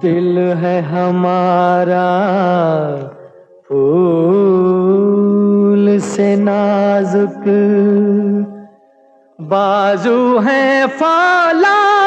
दिल है हमारा फूल से नाजुक, बाजू है फौलाद।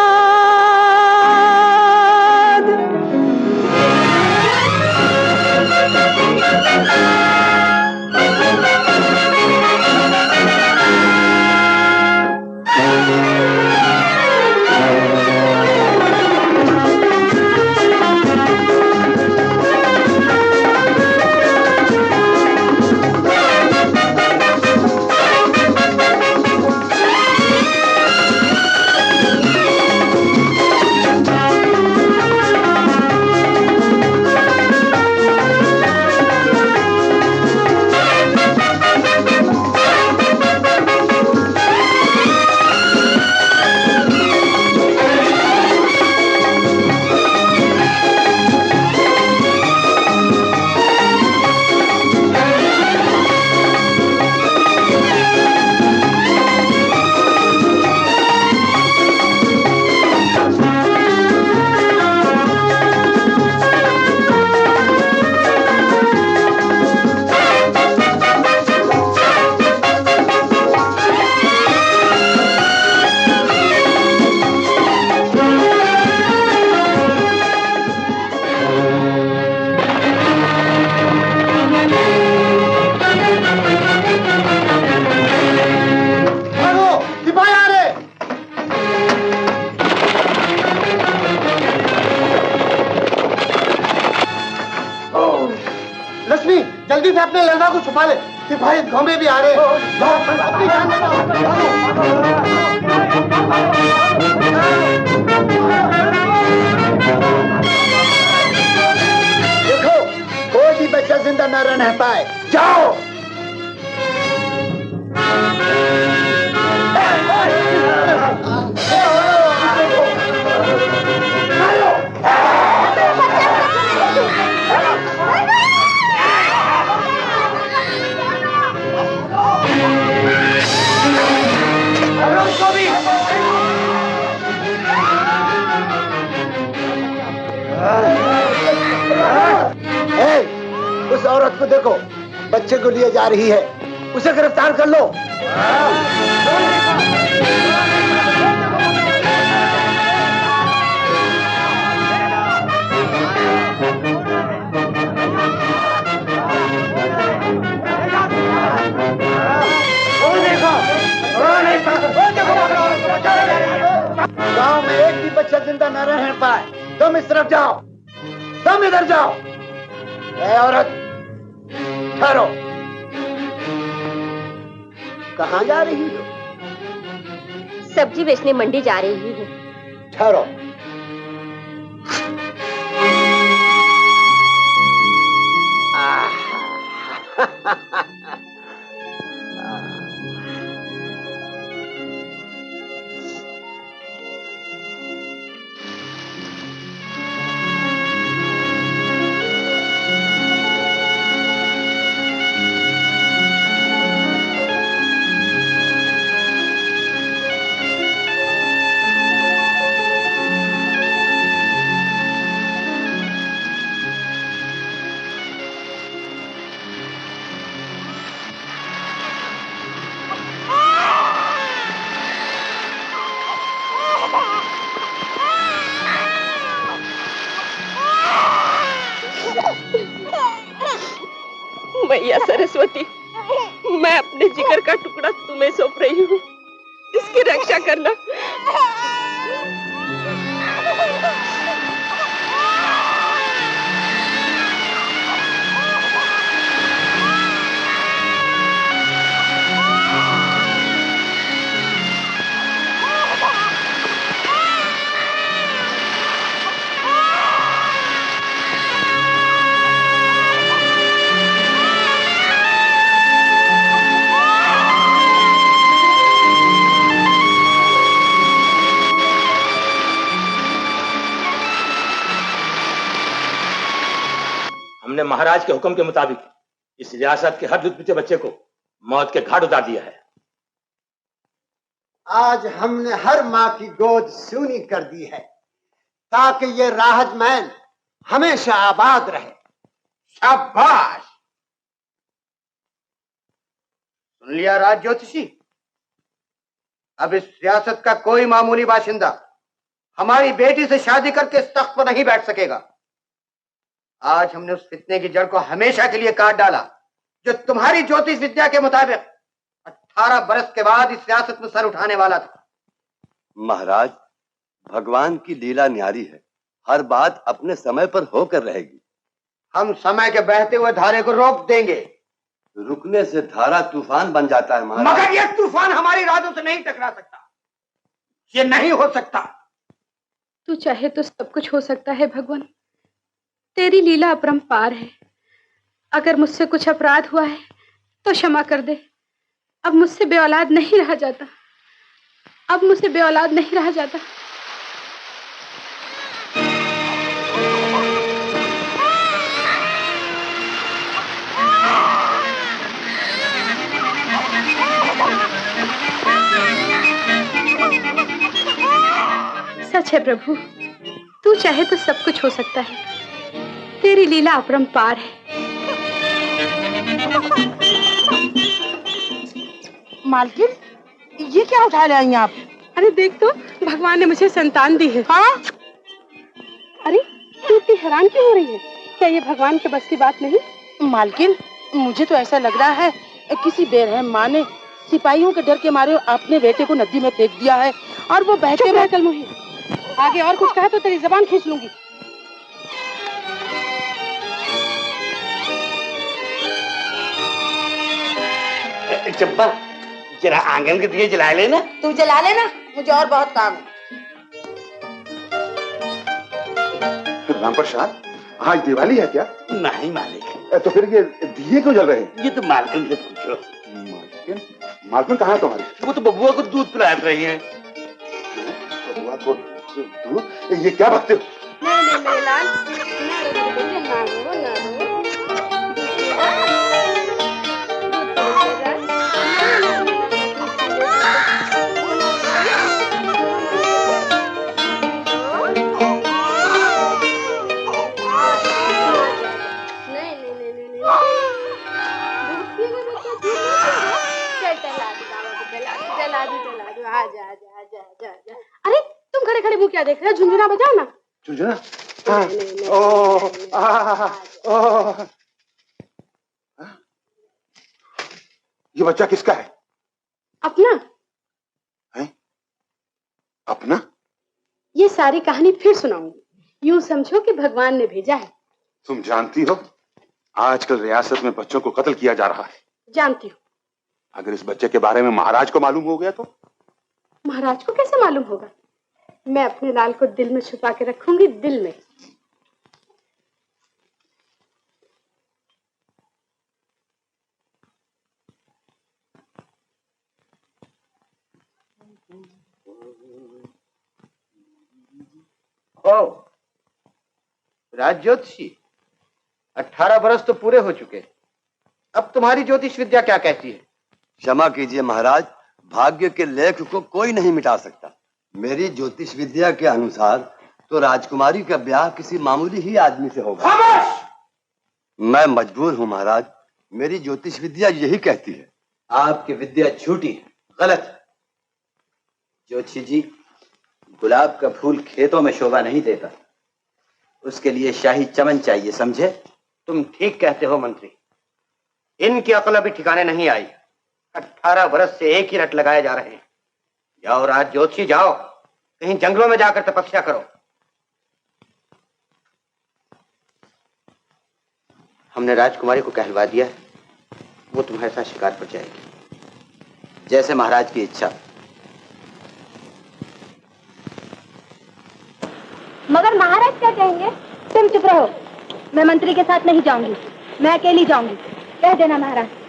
जल्दी से अपने लड़का को छुपा ले, सिपाही गांव में भी आ रहे हैं। अपनी जान बचाओ। देखो कोई भी बच्चा जिंदा न रह पाए। जाओ। उस औरत को देखो, बच्चे को लिए जा रही है, उसे गिरफ्तार कर लो। गांव में एक भी बच्चा जिंदा न रह पाए। तुम इस तरफ जाओ, तुम इधर जाओ। ए औरत, ठहरो। कहाँ जा रही हो? सब्जी बेचने मंडी जा रही हूँ। ठहरो। मैया सरस्वती, मैं अपने जिगर का टुकड़ा तुम्हें सौंप रही हूँ, इसकी रक्षा करना। हमने महाराज के हुक्म के मुताबिक इस रियासत के हर दूध बच्चे को मौत के घाट उतार दिया है। आज हमने हर माँ की गोद सूनी कर दी है ताकि ये राहत महल हमेशा आबाद रहे। शाबाश। सुन लिया राज ज्योतिषी, अब इस रियासत का कोई मामूली बाशिंदा हमारी बेटी से शादी करके इस तख्त पर नहीं बैठ सकेगा। आज हमने उस फितने की जड़ को हमेशा के लिए काट डाला जो तुम्हारी ज्योतिष विद्या के मुताबिक 18 बरस के बाद इस रियासत में सर उठाने वाला था। महाराज, भगवान की लीला न्यारी है, हर बात अपने समय पर होकर रहेगी। हम समय के बहते हुए धारे को रोक देंगे। रुकने से धारा तूफान बन जाता है महाराज। मगर यह तूफान हमारी इरादों से नहीं टकरा सकता। ये नहीं हो सकता। तू चाहे तो सब कुछ हो सकता है भगवान। तेरी लीला अपरंपार है। अगर मुझसे कुछ अपराध हुआ है तो क्षमा कर दे। अब मुझसे बेऔलाद नहीं रहा जाता। अब मुझसे बेऔलाद नहीं रहा जाता। सच है प्रभु, तू चाहे तो सब कुछ हो सकता है। तेरी लीला अपरंपार है। मालकिन, ये क्या उठा ले आई आप? अरे देख तो, भगवान ने मुझे संतान दी है। हाँ? अरे तू इतनी हैरान क्यों हो रही है? क्या ये भगवान के बस की बात नहीं? मालकिन, मुझे तो ऐसा लग रहा है किसी बेरहम माँ ने सिपाहियों के डर के मारे अपने बेटे को नदी में फेंक दिया है और वो बहते हुए कल मुही। आगे और कुछ कहा तो तेरी जबान खींच लूंगी। चंपा, जरा आंगन के दिए जला लेना। तू जला लेना, मुझे और बहुत काम है। राम प्रसाद, आज दिवाली है क्या? नहीं मालिक। तो फिर ये दिए क्यों जल रहे हैं? ये तो मालकिन से पूछो। मालकिन? मालकिन कहाँ है तुम्हारी? वो तो बबुआ को दूध पिला रही है। बबुआ को दूध? ये क्या बकते हो? नहीं मेरे लाल, ना रो ना रो। अरे तुम खड़े खड़े मुंह क्या देख रहे हो? झुंझुना बजाओ ना। झुंझुना? ओ, ये बच्चा किसका है? अपना। है? अपना? ये सारी कहानी फिर सुनाऊंगी। यूं समझो कि भगवान ने भेजा है। तुम जानती हो आजकल रियासत में बच्चों को कत्ल किया जा रहा है। जानती हूँ। अगर इस बच्चे के बारे में महाराज को मालूम हो गया तो? महाराज को कैसे मालूम होगा? मैं अपने लाल को दिल में छुपा के रखूंगी, दिल में। ओ राज ज्योतिषी, 18 बरस तो पूरे हो चुके। अब तुम्हारी ज्योतिष विद्या क्या कहती है? क्षमा कीजिए महाराज, भाग्य के लेख को कोई नहीं मिटा सकता। मेरी ज्योतिष विद्या के अनुसार तो राजकुमारी का ब्याह किसी मामूली ही आदमी से होगा। खामोश! मैं मजबूर हूँ महाराज, मेरी ज्योतिष विद्या यही कहती है। आपकी विद्या झूठी है, गलत। ज्योतिषी जी, गुलाब का फूल खेतों में शोभा नहीं देता, उसके लिए शाही चमन चाहिए, समझे? तुम ठीक कहते हो मंत्री, इनकी अकल अभी ठिकाने नहीं आई। 18 बरस से एक ही रट लगाए जा रहे हैं। जाओ राज ज्योतिषी, जाओ कहीं जंगलों में जाकर तपस्या करो। हमने राजकुमारी को कहलवा दिया है, वो तुम्हारे साथ शिकार पर जाएगी। जैसे महाराज की इच्छा। मगर महाराज क्या कहेंगे? तुम चुप रहो। मैं मंत्री के साथ नहीं जाऊंगी, मैं अकेली जाऊंगी। कह देना महाराज।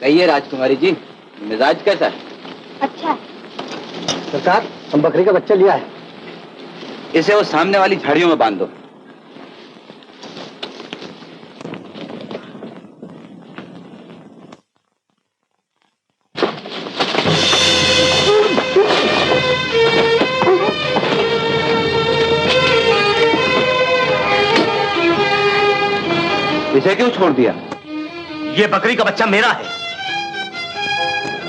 कहिए राजकुमारी जी, मिजाज कैसा है? अच्छा। सरकार, हम बकरी का बच्चा लिया है। इसे वो सामने वाली झाड़ियों में बांध दो। इसे क्यों छोड़ दिया? ये बकरी का बच्चा मेरा है।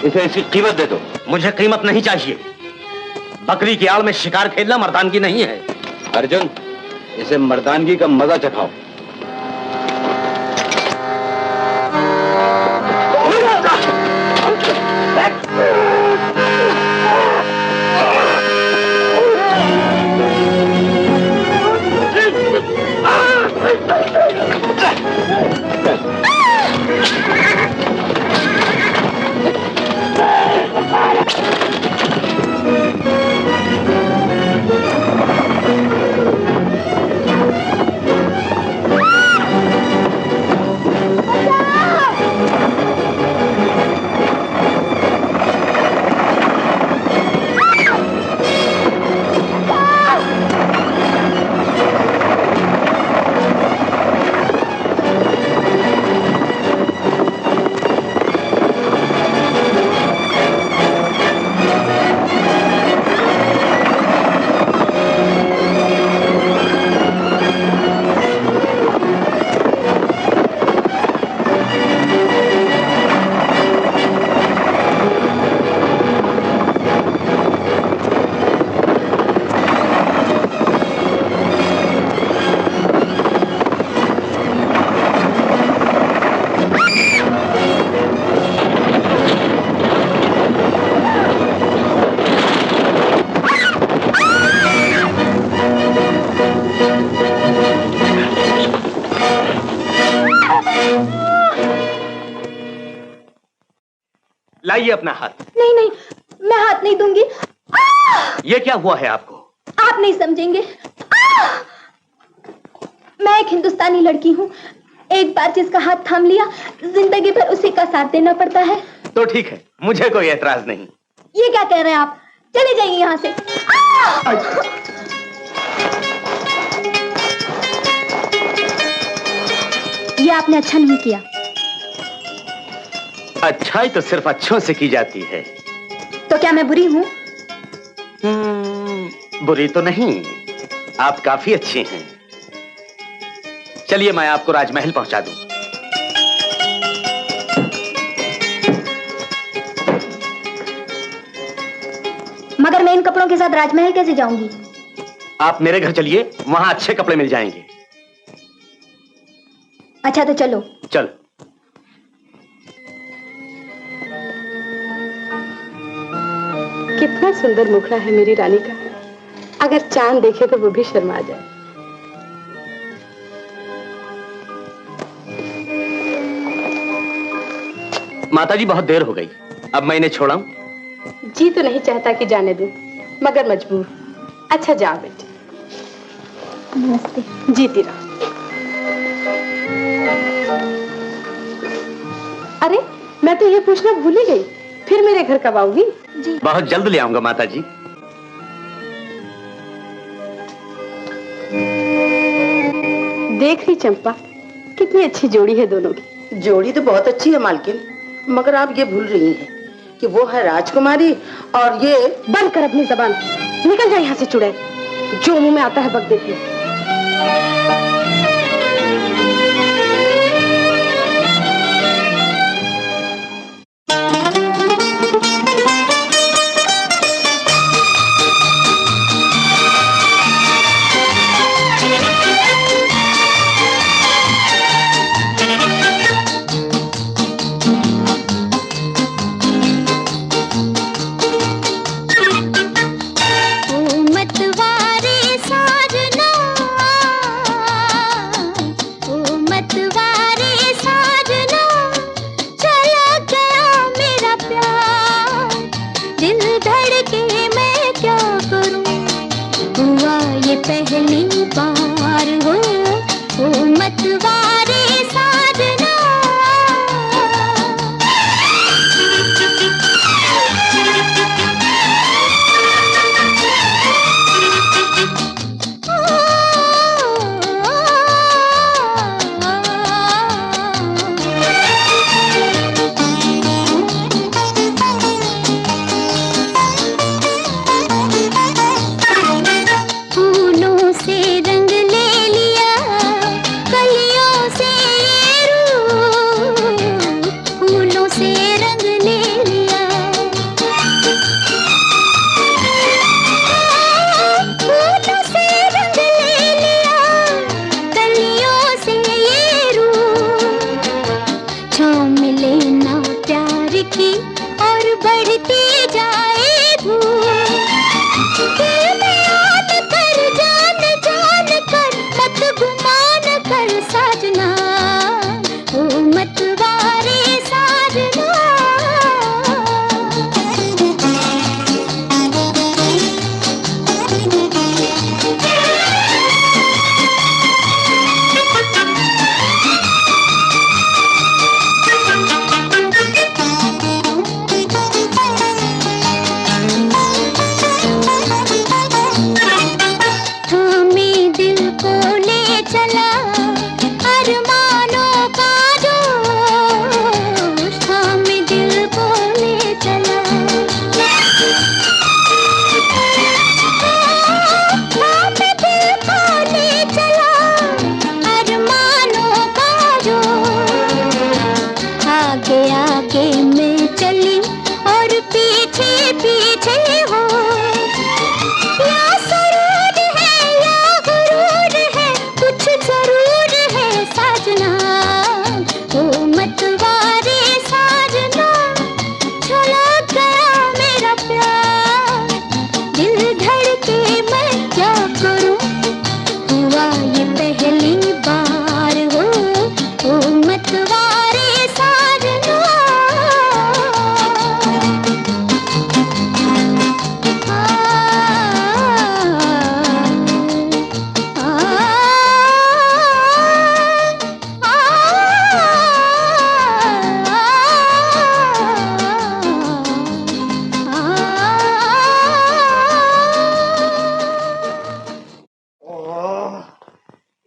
इसे इसकी कीमत दे दो। मुझे कीमत नहीं चाहिए। बकरी की आड़ में शिकार खेलना मर्दानगी नहीं है। अर्जुन, इसे मर्दानगी का मजा चखाओ। लाइए अपना हाथ। नहीं नहीं, मैं हाथ नहीं दूंगी। ये क्या हुआ है आपको? आप नहीं समझेंगे। मैं एक हिंदुस्तानी लड़की हूँ। एक बार जिसका हाथ थाम लिया, जिंदगी भर उसी का साथ देना पड़ता है। तो ठीक है, मुझे कोई एतराज नहीं। ये क्या कह रहे हैं आप? चले जाइए यहाँ से। ये आपने अच्छा नहीं किया। अच्छाई तो सिर्फ अच्छों से की जाती है। तो क्या मैं बुरी हूँ? बुरी तो नहीं, आप काफी अच्छी हैं। चलिए मैं आपको राजमहल पहुंचा दूं। मगर मैं इन कपड़ों के साथ राजमहल कैसे जाऊंगी? आप मेरे घर चलिए, वहां अच्छे कपड़े मिल जाएंगे। अच्छा तो चलो। चलो। कितना सुंदर मुखड़ा है मेरी रानी का। अगर चांद देखे तो वो भी शर्मा जाए। माताजी बहुत देर हो गई, अब मैं इन्हें छोड़ाऊं? जी तो नहीं चाहता कि जाने दूं, मगर मजबूर। अच्छा जाओ बेटी। नमस्ते। जीती रहो। अरे मैं तो ये पूछना भूल ही गई, फिर मेरे घर कब आओगी? जी बहुत जल्द ले आऊंगा माताजी। देख रही चंपा, कितनी अच्छी जोड़ी है दोनों की। जोड़ी तो बहुत अच्छी है मालकिन, मगर आप ये भूल रही हैं कि वो है राजकुमारी और ये। बंद कर अपनी जबान, निकल जा यहाँ से चुड़ैल। जो मुंह में आता है बक देती है। तीखी और बढ़ती जाए धूप। दिल में आन कर जान जान कर मत गुमान कर साजना, ओ मत वारे साजना। हमें दिल को ले चला अरमानों का जोश, हमें दिल को ले चला। हमें दिल को ले चला अरमानों का जोश। आगे आगे मैं चली और पीछे पीछे हो, या सरूर है या गुरूर है कुछ जरूर है साजना, ओ मत वारे साजना। चला गया मेरा प्यार, दिल धड़के मैं क्या करूं, हुआ ये पहली बार हो, ओ मत वारे साजना।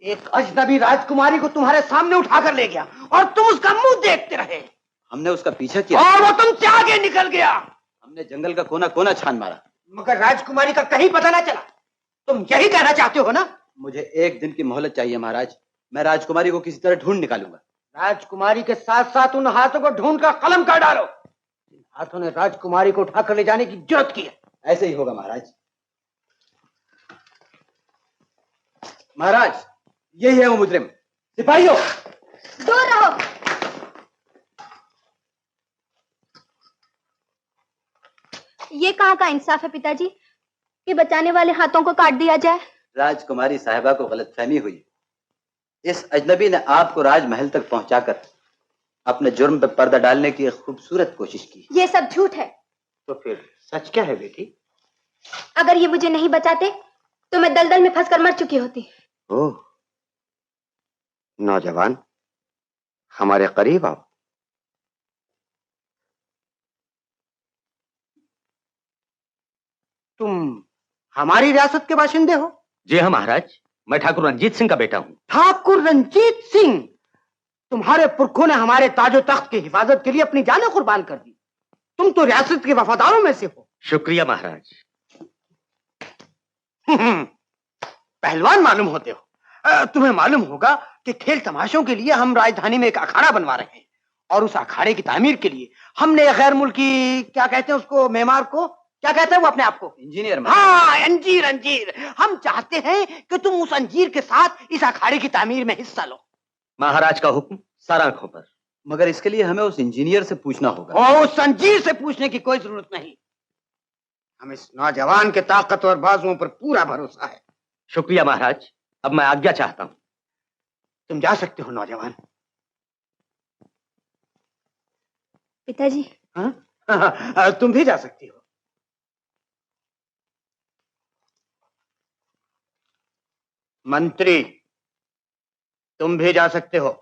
एक अजनबी राजकुमारी को तुम्हारे सामने उठाकर ले गया और तुम उसका मुंह देखते रहे, हमने उसका पीछा किया और वो तुमसे आगे निकल गया। हमने जंगल का कोना कोना छान मारा, मगर राजकुमारी का कहीं पता ना चला। तुम यही कहना चाहते हो ना? मुझे एक दिन की मोहलत चाहिए महाराज, मैं राजकुमारी को किसी तरह ढूंढ निकालूंगा। राजकुमारी के साथ साथ उन हाथों को ढूंढ कर कलम कर डालो जिन हाथों ने राजकुमारी को उठाकर ले जाने की जरूरत की है। ऐसे ही होगा महाराज। महाराज यही है वो मुजरिम। सिपाहियों दूर रहो। ये कहाँ का इंसाफ है पिताजी कि बचाने वाले हाथों को काट दिया जाए। राजकुमारी साहिबा को गलतफहमी हुई, इस अजनबी ने आपको राजमहल तक पहुंचाकर अपने जुर्म पर पर्दा डालने की एक खूबसूरत कोशिश की। ये सब झूठ है। तो फिर सच क्या है बेटी? अगर ये मुझे नहीं बचाते तो मैं दलदल में फंसकर मर चुकी होती। ओह नौजवान, हमारे करीब आओ। तुम हमारी रियासत के बाशिंदे हो? जी हाँ महाराज, मैं ठाकुर रंजीत सिंह का बेटा हूँ। ठाकुर रंजीत सिंह? तुम्हारे पुरखों ने हमारे ताजो तख्त की हिफाजत के लिए अपनी जानें कुर्बान कर दी। तुम तो रियासत के वफादारों में से हो। शुक्रिया महाराज। पहलवान मालूम होते हो। तुम्हें मालूम होगा कि खेल तमाशों के लिए हम राजधानी में एक अखाड़ा बनवा रहे हैं, और उस अखाड़े की तामीर के लिए हमने गैर मुल्की, क्या कहते हैं उसको, मेमार को क्या कहते हैं वो अपने आप को? इंजीनियर। हाँ, अंजीर। हम चाहते हैं कि तुम उस अंजीर के साथ इस अखाड़े की तामीर में हिस्सा लो। महाराज का हुक्म सर आंखों पर। मगर इसके लिए हमें उस इंजीनियर से पूछना होगा। और उस अंजीर से पूछने की कोई जरूरत नहीं। हम इस नौजवान के ताकतवर बाजुओं पर पूरा भरोसा है। शुक्रिया महाराज, अब मैं आज्ञा चाहता हूँ। तुम जा सकते हो नौजवान। पिताजी। हाँ? तुम भी जा सकती हो। मंत्री, तुम भी जा सकते हो।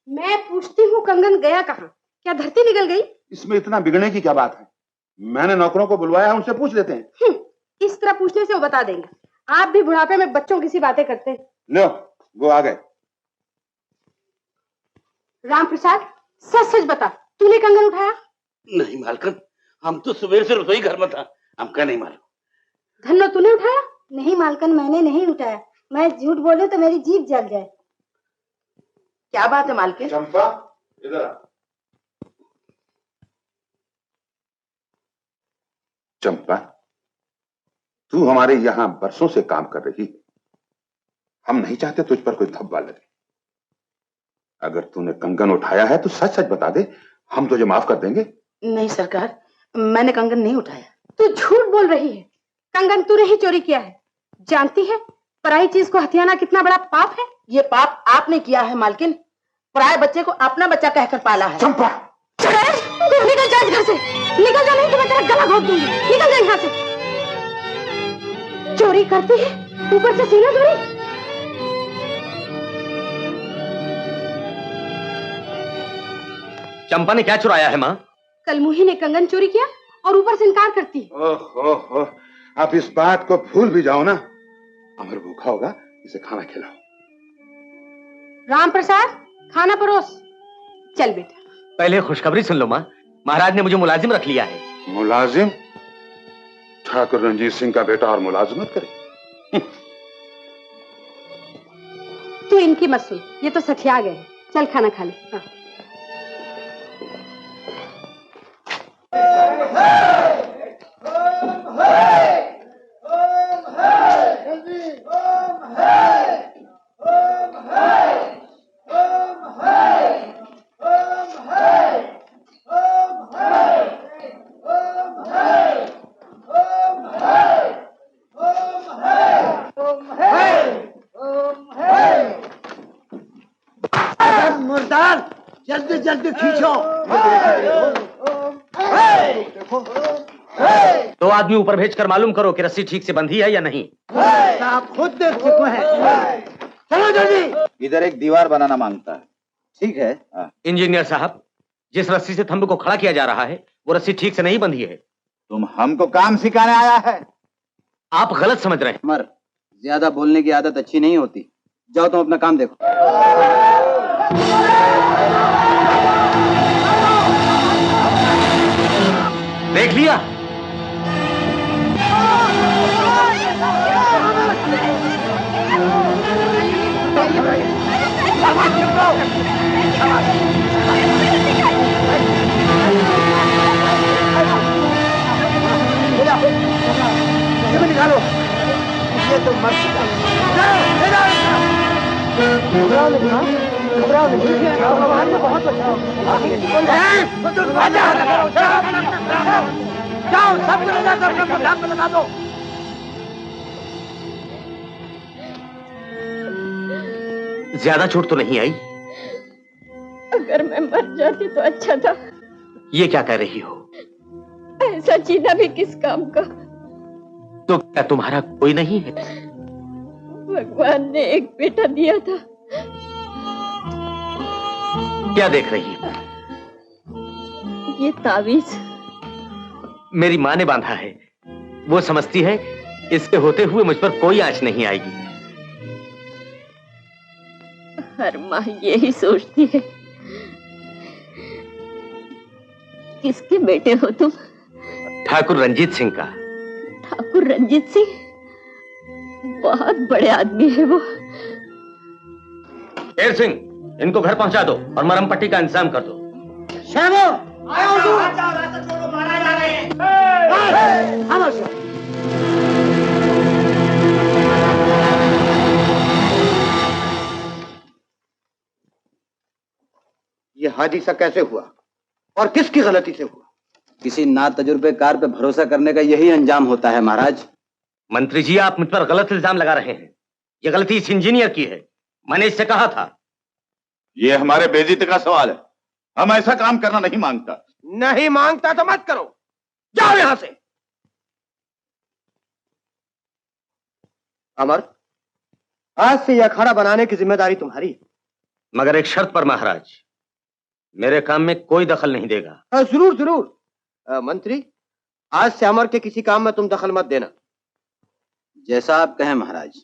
मैं पूछती हूँ कंगन गया कहाँ? क्या धरती निकल गई? इसमें इतना बिगड़ने की क्या बात है? मैंने नौकरों को बुलवाया, उनसे पूछ लेते हैं। इस तरह पूछने से वो बता देंगे। आप भी बुढ़ापे में बच्चों की सी बातें करते हैं। लो, वो आ गए। राम प्रसाद, सच सच बता, तूने कंगन उठाया? नहीं मालकिन, हम तो सुबह से रसोई घर में था, हमका नहीं मालूम। धन्नो, तूने उठाया? नहीं मालकन, मैंने नहीं उठाया। मैं झूठ बोलूं तो मेरी जीभ जल जाए। क्या बात है मालकिन? चंपा, इधर आ। चंपा, तू हमारे यहां बरसों से काम कर रही है। हम नहीं चाहते तुझ पर कोई धब्बा लगे। अगर तूने कंगन उठाया है तो सच सच बता दे, हम तुझे माफ कर देंगे। नहीं सरकार, मैंने कंगन नहीं उठाया। तू झूठ बोल रही है। कंगन तूने ही चोरी किया है। जानती है पराई चीज को हथियाना कितना बड़ा पाप है? ये पाप आपने किया है मालकिन। पराये बच्चे को अपना बच्चा कहकर पाला है। चंपा, तू निकल जा इस घर से। निकल जा, नहीं तो मैं तेरा गला घोट दूंगी। निकल जा यहाँ से। चोरी करती है, ऊपर से सीना चोरी। चंपा ने क्या चुराया है माँ? कल मुही ने कंगन चोरी किया और ऊपर से इनकार करती है। ओहो, आप इस बात को भूल भी जाओ ना। अमर भूखा होगा, इसे खाना खिलाओ। राम प्रसाद, खाना परोस। चल बेटा। पहले खुशखबरी सुन लो माँ, महाराज ने मुझे मुलाजिम रख लिया है। मुलाजिम? ठाकुर रंजीत सिंह का बेटा और मुलाजिमत करे? तू इनकी मत सुन, ये तो सठिया गए। चल खाना खा ले। हाँ। मुर्दार, जल्दी जल्दी खींचो। दो आदमी ऊपर भेजकर मालूम करो कि रस्सी ठीक से बंधी है या नहीं। आप खुद देख चुके हैं। चलो जल्दी। इधर एक दीवार बनाना मांगता है। ठीक है। इंजीनियर साहब, जिस रस्सी से थंब को खड़ा किया जा रहा है वो रस्सी ठीक से नहीं बंधी है। तुम हमको काम सिखाने आया है? आप गलत समझ रहे हैं। अमर, ज्यादा बोलने की आदत अच्छी नहीं होती। जाओ तुम अपना काम देखो। देख लिया? निकालो, ये तो मर चुका। घबराओ नहीं, घबराओ नहीं। भगवान ने बहुत बचाओ। जाओ, सब लगा दो। ज्यादा चोट तो नहीं आई? अगर मैं मर जाती तो अच्छा था। ये क्या कह रही हो? ऐसा जीना भी किस काम का? तो क्या तुम्हारा कोई नहीं है? भगवान ने एक बेटा दिया था। क्या देख रही हो? ये तावीज मेरी माँ ने बांधा है। वो समझती है इसके होते हुए मुझ पर कोई आंच नहीं आएगी। हर माँ यही सोचती है। किसके बेटे हो तुम? ठाकुर रंजीत सिंह का। ठाकुर रंजीत सिंह? बहुत बड़े आदमी है वो। शेर सिंह, इनको घर पहुंचा दो और मरहम पट्टी का इंतजाम कर दो। शेरो, आओ तू। ये हादसा कैसे हुआ और किसकी गलती से हुआ? किसी ना तजुर्बेकार पे भरोसा करने का यही अंजाम होता है महाराज। मंत्री जी, आप मुझ पर गलत इल्जाम लगा रहे हैं। ये गलती इस इंजीनियर की है। मैंने इससे कहा था। ये हमारे बेइज्जती का सवाल है। हम ऐसा काम करना नहीं मांगता। नहीं मांगता तो मत करो, जाओ यहां से। अमर, आज से यह अखाड़ा बनाने की जिम्मेदारी तुम्हारी। मगर एक शर्त पर महाराज, मेरे काम में कोई दखल नहीं देगा। जरूर जरूर। मंत्री, आज से अमर के किसी काम में तुम दखल मत देना। जैसा आप कहें महाराज।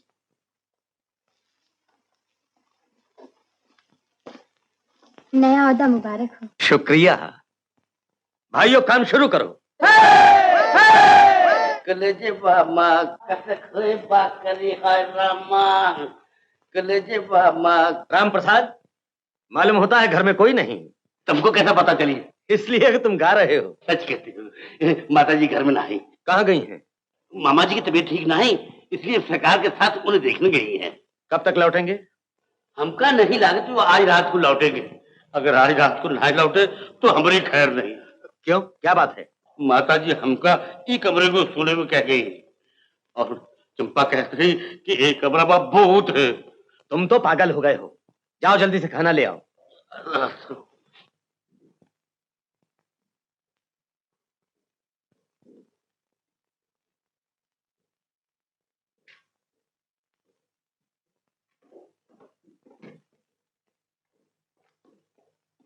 नया ओहदा मुबारक हो। शुक्रिया। भाइयों, काम शुरू करो। कलेजे बामा कसखोए बाकरी हाय रामा कलेजे बामा। राम प्रसाद, मालूम होता है घर में कोई नहीं। तुमको कैसा पता चली? इसलिए कि तुम गा रहे हो। सच कहती हो। माता जी घर में नहीं। कहाँ गई हैं? मामा जी की तबीयत ठीक नहीं, इसलिए सरकार के साथ उन्हें देखने गई हैं। कब तक लौटेंगे? हमका नहीं लागत वो आज रात को लौटेंगे। अगर आज रात को नहीं लौटे तो हमारी खैर नहीं। क्यों, क्या बात है? माता जी हमका ई कमरे को सोने को कह गई और चंपा कह रही कि एक कमरा में भूत है। तुम तो पागल हो गए हो। जाओ जल्दी से खाना ले आओ।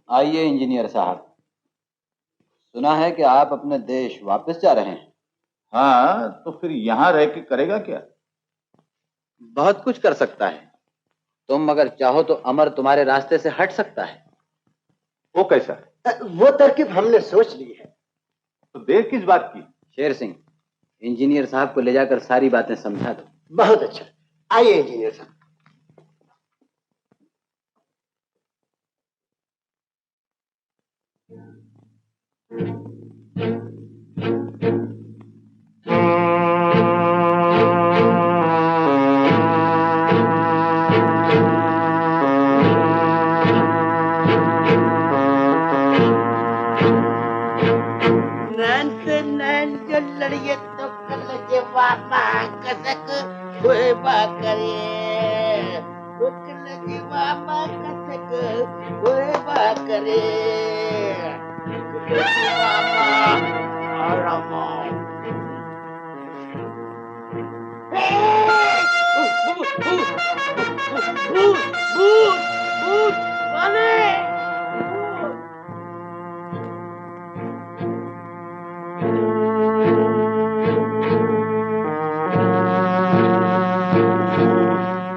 आइए इंजीनियर साहब, सुना है कि आप अपने देश वापस जा रहे हैं। हाँ, तो फिर यहाँ रह के करेगा क्या? बहुत कुछ कर सकता है। तुम अगर चाहो तो अमर तुम्हारे रास्ते से हट सकता है। वो कैसा? वो तरकीब हमने सोच ली है। तो देर किस बात की? शेर सिंह, इंजीनियर साहब को ले जाकर सारी बातें समझा दो। बहुत अच्छा, आइए इंजीनियर साहब। नैन से नैन जो लड़िए तो कलेजे बामा कसक खोए बाकरी वो कलेजे बामा कसक खोए बाकरी कलेजे बामा आरामा। भूत वाले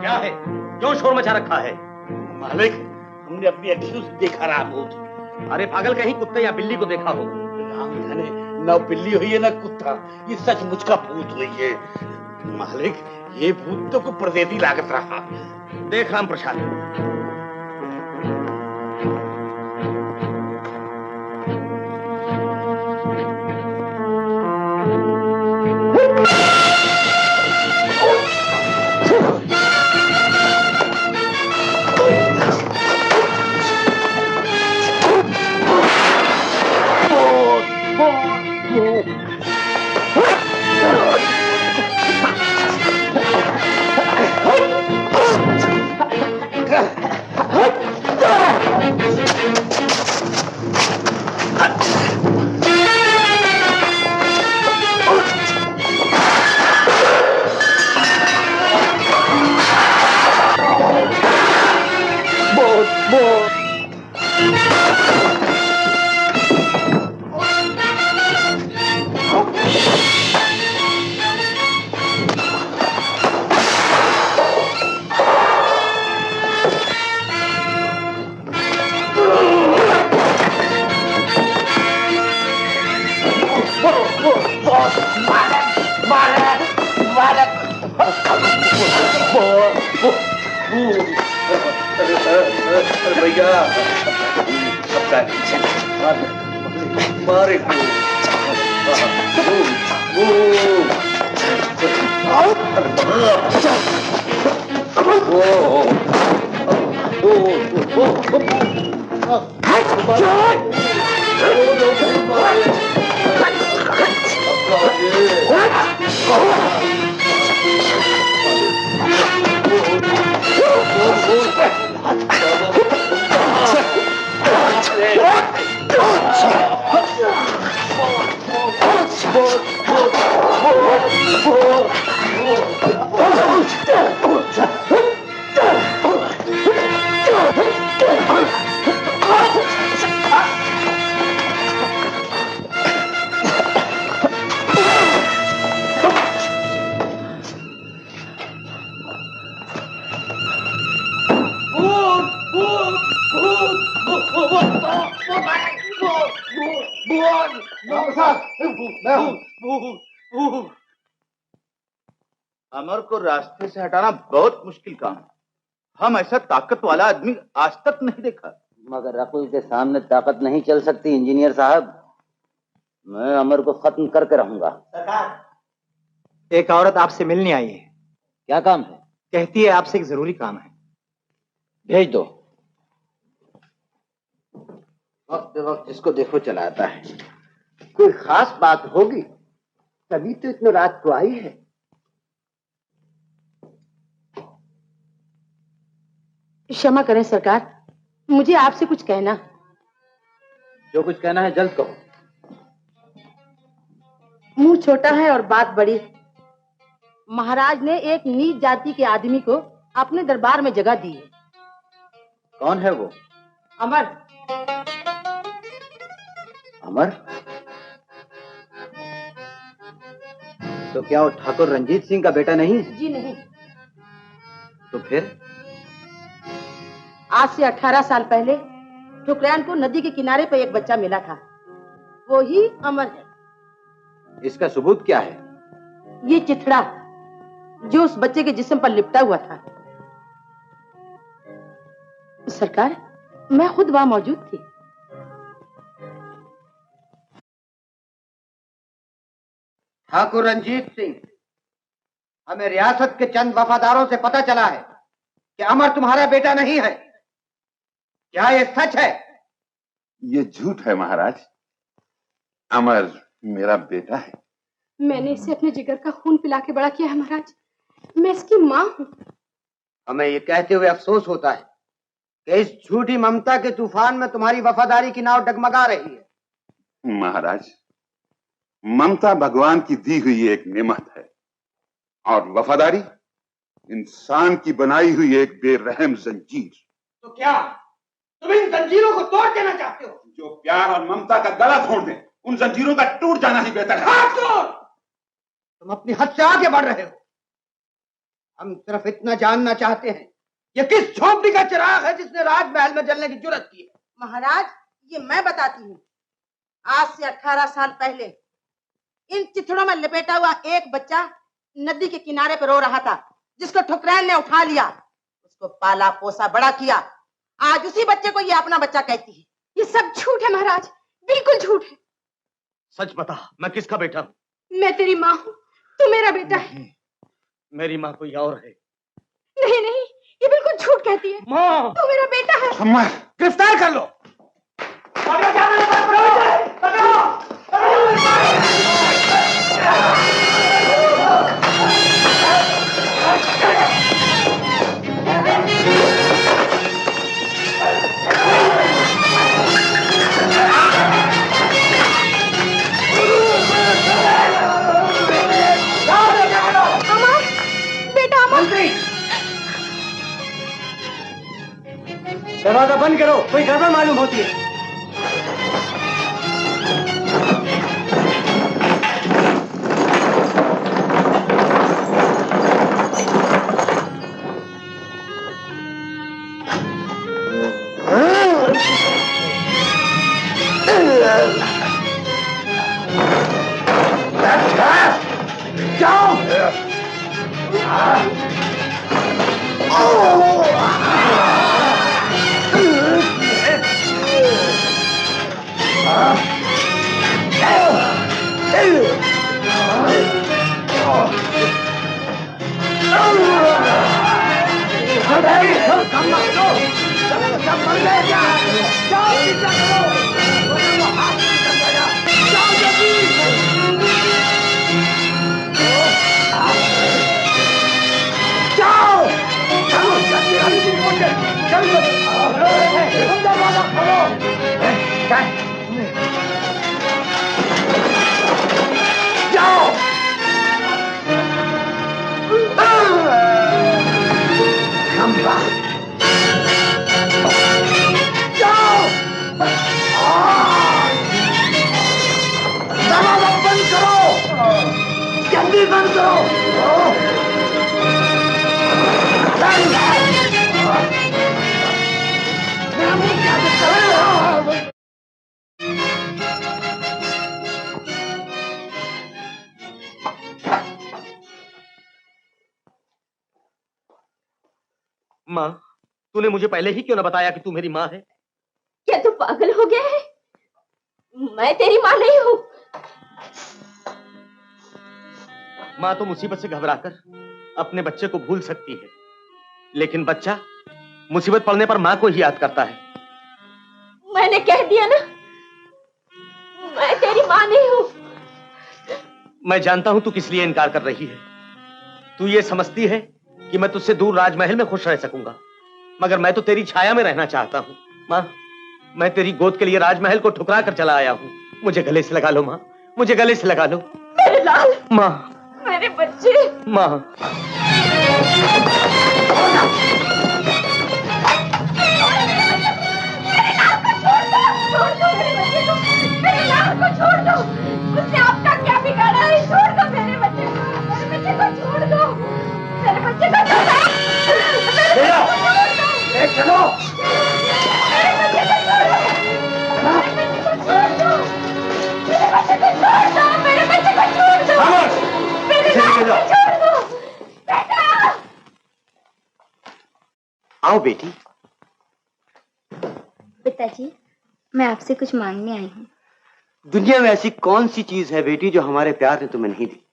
क्या है, क्यों शोर मचा रखा है? मालिक, हमने अपनी अखियों से देखा रहा भूत। अरे पागल, कहीं कुत्ते या बिल्ली को देखा हो? राम जाने, न बिल्ली हुई है न कुत्ता, ये सचमुच का भूत हुई है। मालिक, ये भूत तो को परदेसी लागत रहा। देख राम प्रसाद, भैया मारे अमर को रास्ते से हटाना बहुत मुश्किल काम है। हम ऐसा ताकत वाला आदमी आज तक नहीं देखा। मगर अकुल के सामने ताकत नहीं चल सकती इंजीनियर साहब। मैं अमर को खत्म करके रहूंगा। एक औरत आपसे मिलने आई है। क्या काम है? कहती है आपसे एक जरूरी काम है। भेज दो। वक्त वक्त जिसको देखो चलाता है। कोई खास बात होगी तभी तो इतनी रात को आई है। क्षमा करें सरकार, मुझे आपसे कुछ कहना। जो कुछ कहना है जल्द कहो। मुंह छोटा है और बात बड़ी। महाराज ने एक नीच जाति के आदमी को अपने दरबार में जगह दी है। कौन है वो? अमर। अमर? तो क्या वो ठाकुर रंजीत सिंह का बेटा नहीं? जी नहीं। तो फिर? आज से 18 साल पहले ठुकरानपुर नदी के किनारे पर एक बच्चा मिला था। वो ही अमर है। इसका सबूत क्या है? ये चिथड़ा जो उस बच्चे के जिस्म पर लिपटा हुआ था। सरकार, मैं खुद वहां मौजूद थी। ठाकुर रंजीत सिंह, हमें रियासत के चंद वफादारों से पता चला है कि अमर तुम्हारा बेटा नहीं है। क्या ये सच है? ये झूठ है महाराज। अमर मेरा बेटा है। मैंने इसे अपने जिगर का खून पिला के बड़ा किया है महाराज। मैं इसकी माँ हूँ। हमें ये कहते हुए अफसोस होता है कि इस झूठी ममता के तूफान में तुम्हारी वफादारी की नाव डगमगा रही है। महाराज, ममता भगवान की दी हुई एक नेमत है और वफादारी इंसान की बनाई हुई एक बेरहम जंजीर। तो क्या तुम इन जंजीरों को तोड़ देना चाहते हो? जो प्यार और ममता का गला तोड़ दे, उन जंजीरों का टूट जाना ही बेहतर है। तुम अपनी हद से आगे बढ़ रहे हो। हम सिर्फ इतना जानना चाहते हैं, ये किस झोपड़ी का चिराग है जिसने राजमहल में जलने की जुर्रत की है? महाराज, ये मैं बताती हूँ। आज से 18 साल पहले इन चिथड़ों में लपेटा हुआ एक बच्चा नदी के किनारे पर रो रहा था, जिसको ठुकरान ने उठा लिया, उसको पाला पोसा बड़ा किया। आज उसी बच्चे को ये अपना बच्चा कहती है। ये सब झूठ है महाराज, बिल्कुल झूठ है। सच बता, मैं किसका बेटा हूँ? मैं तेरी माँ हूँ, तू मेरा बेटा है। मेरी माँ कोई और है। नहीं नहीं, ये बिल्कुल झूठ कहती है। माँ, तू मेरा बेटा है। अम्मा, गिरफ्तार कर लो। दरवाजा बंद करो, कोई गड़बड़ मालूम होती है। जल्दी बंद करो। माँ, तूने मुझे पहले ही क्यों न बताया कि तू मेरी माँ है? क्या तू पागल हो गया है? मैं तेरी माँ नहीं हूँ। माँ तो मुसीबत से घबराकर अपने बच्चे को भूल सकती है, लेकिन बच्चा मुसीबत पड़ने पर माँ को ही याद करता है। मैंने कह दिया ना, मैं तेरी माँ नहीं हूँ। मैं जानता हूं तू किस लिए इनकार कर रही है। तू ये समझती है कि मैं तुझसे दूर राजमहल में खुश रह सकूंगा, मगर मैं तो तेरी छाया में रहना चाहता हूं। माँ, मैं तेरी गोद के लिए राजमहल को ठुकरा कर चला आया हूं। मुझे गले से लगा लो माँ, मुझे गले से लगा लो। मेरे लाल, माँ, मेरे बच्चे। माँ, मेरे लाल को छोड़ दो। उसने आपका क्या बिगाड़ा है? छोड़ दो मेरे बच्चे को, मेरे बच्चे को छोड़ दो, मेरे बच्चे को छोड़ दो, चलो, मेरे बच्चे को छोड़ दो, मेरे बच्चे को छोड़ दो, मेरे बच्चे को छोड़ दो, मेरे बच्चे को छोड़ दो, मेरे लाल को छोड़ दो। बेटा, आओ बेटी। पिताजी, मैं आपसे कुछ मांगने आई हूँ। दुनिया में ऐसी कौन सी चीज है बेटी जो हमारे प्यार ने तुम्हें नहीं दी?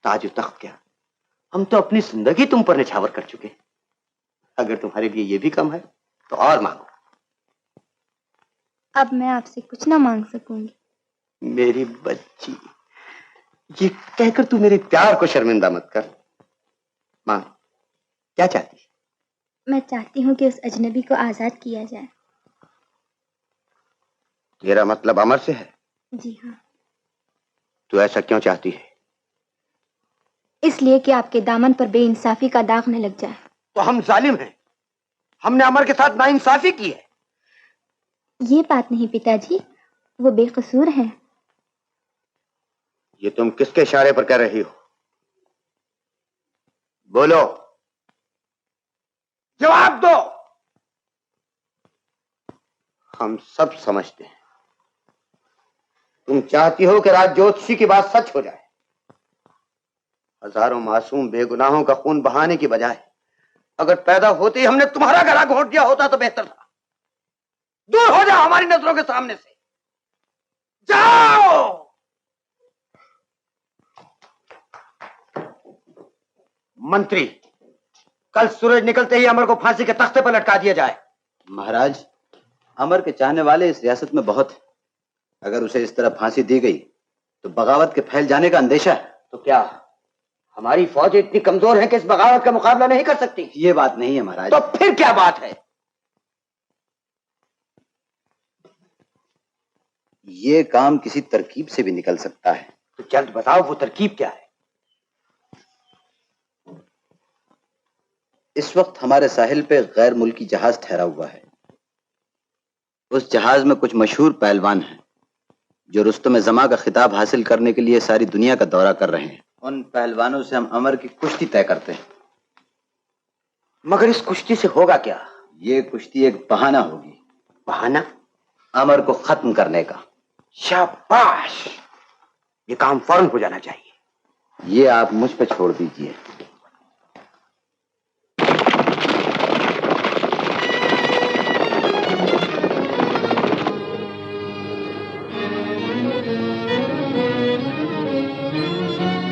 ताज तख्त क्या, हम तो अपनी जिंदगी तुम पर निछावर कर चुके। अगर तुम्हारे लिए ये भी कम है तो और मांगो। अब मैं आपसे कुछ ना मांग सकूंगी। मेरी बच्ची, ये कहकर तू मेरे प्यार को शर्मिंदा मत कर। मां, क्या चाहती? मैं चाहती हूँ कि उस अजनबी को आजाद किया जाए। तेरा मतलब अमर से है? जी हाँ। तू ऐसा क्यों चाहती है? इसलिए कि आपके दामन पर बेइंसाफी का दाग न लग जाए। तो हम जालिम हैं, हमने अमर के साथ नाइंसाफी की है। ये बात नहीं पिताजी, वो बेकसूर है। ये तुम किसके इशारे पर कह रही हो? बोलो, जवाब दो। हम सब समझते हैं तुम चाहती हो कि राज ज्योतिषी की बात सच हो जाए। हजारों मासूम बेगुनाहों का खून बहाने की बजाय अगर पैदा होते ही हमने तुम्हारा गला घोंट दिया होता तो बेहतर था। दूर हो जाओ हमारी नजरों के सामने से, जाओ। मंत्री, कल सूरज निकलते ही अमर को फांसी के तख्ते पर लटका दिया जाए। महाराज, अमर के चाहने वाले इस रियासत में बहुत हैं। अगर उसे इस तरह फांसी दी गई तो बगावत के फैल जाने का अंदेशा है। तो क्या हमारी फौज इतनी कमजोर है कि इस बगावत का मुकाबला नहीं कर सकती? ये बात नहीं है महाराज। तो फिर क्या बात है? ये काम किसी तरकीब से भी निकल सकता है। तो जल्द बताओ वो तरकीब क्या है? इस वक्त हमारे साहिल पे गैर मुल्की जहाज ठहरा हुआ है। उस जहाज में कुछ मशहूर पहलवान हैं जो रुस्तम जमा का खिताब हासिल करने के लिए सारी दुनिया का दौरा कर रहे हैं। उन पहलवानों से हम अमर की कुश्ती तय करते हैं। मगर इस कुश्ती से होगा क्या? ये कुश्ती एक बहाना होगी। बहाना? अमर को खत्म करने का। शाबाश, ये काम फौरन हो जाना चाहिए। ये आप मुझ पे छोड़ दीजिए।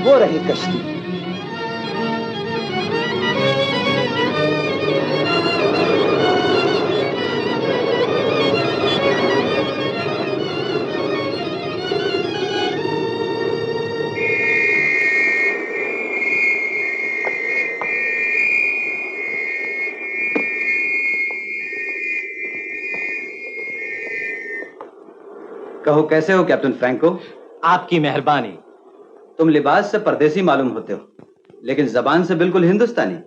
वो रही कश्ती। कहो, कैसे हो कैप्टन फ्रैंको? आपकी मेहरबानी। तुम लिबास से परदेसी मालूम होते हो, लेकिन जबान से बिल्कुल हिंदुस्तानी।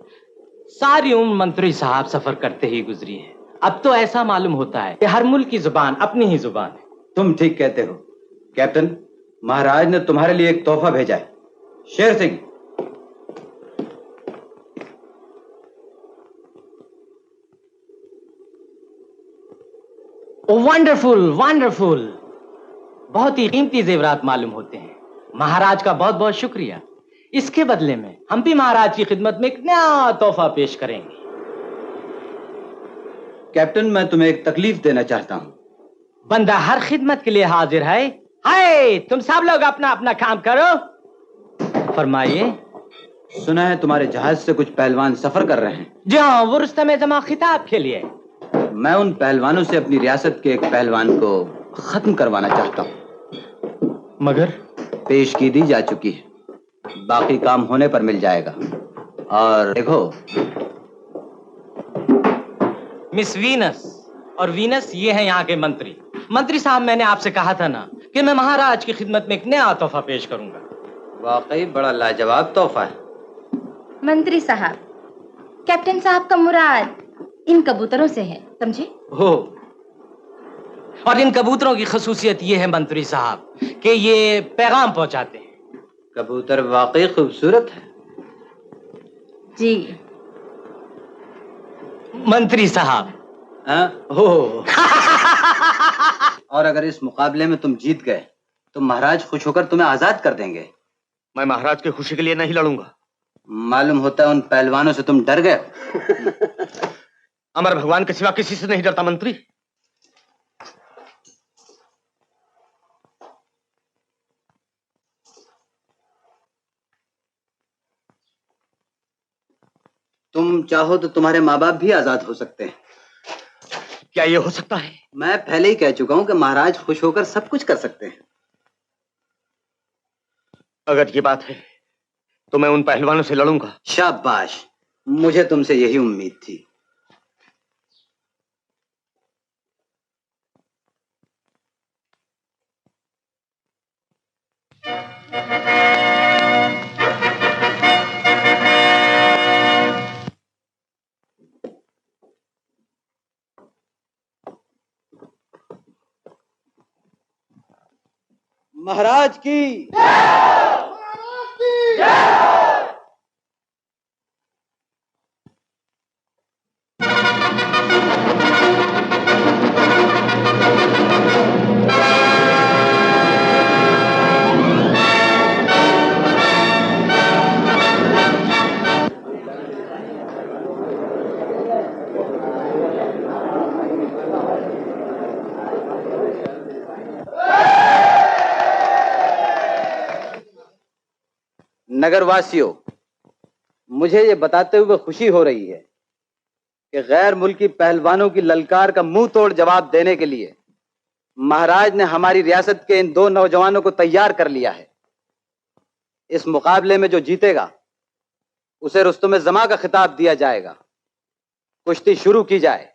सारी उम्र मंत्री साहब सफर करते ही गुजरी है। अब तो ऐसा मालूम होता है कि हर मुल्क की जुबान अपनी ही जुबान है। तुम ठीक कहते हो कैप्टन। महाराज ने तुम्हारे लिए एक तोहफा भेजा है। शेर सिंह। वंडरफुल वंडरफुल, बहुत ही कीमती जेवरात मालूम होते हैं। महाराज का बहुत बहुत शुक्रिया। इसके बदले में हम भी महाराज की खिदमत में एक नया तोहफा पेश करेंगे। कैप्टन, मैं तुम्हें एक तकलीफ देना चाहता हूँ। बंदा हर खिदमत के लिए हाजिर है। हाय, तुम सब लोग अपना अपना काम करो। फरमाइए। सुना है तुम्हारे जहाज से कुछ पहलवान सफर कर रहे हैं। जी हाँ, वो रुस्तम जमा खिताब के लिए। मैं उन पहलवानों से अपनी रियासत के एक पहलवान को खत्म करवाना चाहता हूँ। मगर पेशगी जा चुकी है, बाकी काम होने पर मिल जाएगा। और देखो, मिस वीनस और वीनस ये हैं यहाँ के मंत्री। मंत्री साहब, मैंने आपसे कहा था ना कि मैं महाराज की खिदमत में एक नया तोहफा पेश करूंगा। वाकई बड़ा लाजवाब तोहफा है। मंत्री साहब, कैप्टन साहब का मुराद इन कबूतरों से है, समझे? हो, और इन कबूतरों की खसूसियत ये है मंत्री साहब कि ये पैगाम पहुंचाते हैं। कबूतर वाकई खूबसूरत है। जी मंत्री साहब। हो। और अगर इस मुकाबले में तुम जीत गए तो महाराज खुश होकर तुम्हें आजाद कर देंगे। मैं महाराज की खुशी के लिए नहीं लड़ूंगा। मालूम होता है उन पहलवानों से तुम डर गए। अमर भगवान के सिवा किसी से नहीं डरता मंत्री। तुम चाहो तो तुम्हारे माँ बाप भी आजाद हो सकते हैं। क्या ये हो सकता है? मैं पहले ही कह चुका हूं कि महाराज खुश होकर सब कुछ कर सकते हैं। अगर ये बात है तो मैं उन पहलवानों से लड़ूंगा। शाबाश, मुझे तुमसे यही उम्मीद थी। महाराज की नगरवासियों, मुझे ये बताते हुए खुशी हो रही है कि गैर मुल्की पहलवानों की ललकार का मुंह तोड़ जवाब देने के लिए महाराज ने हमारी रियासत के इन 2 नौजवानों को तैयार कर लिया है। इस मुकाबले में जो जीतेगा उसे रुस्तम जमा का खिताब दिया जाएगा। कुश्ती शुरू की जाए।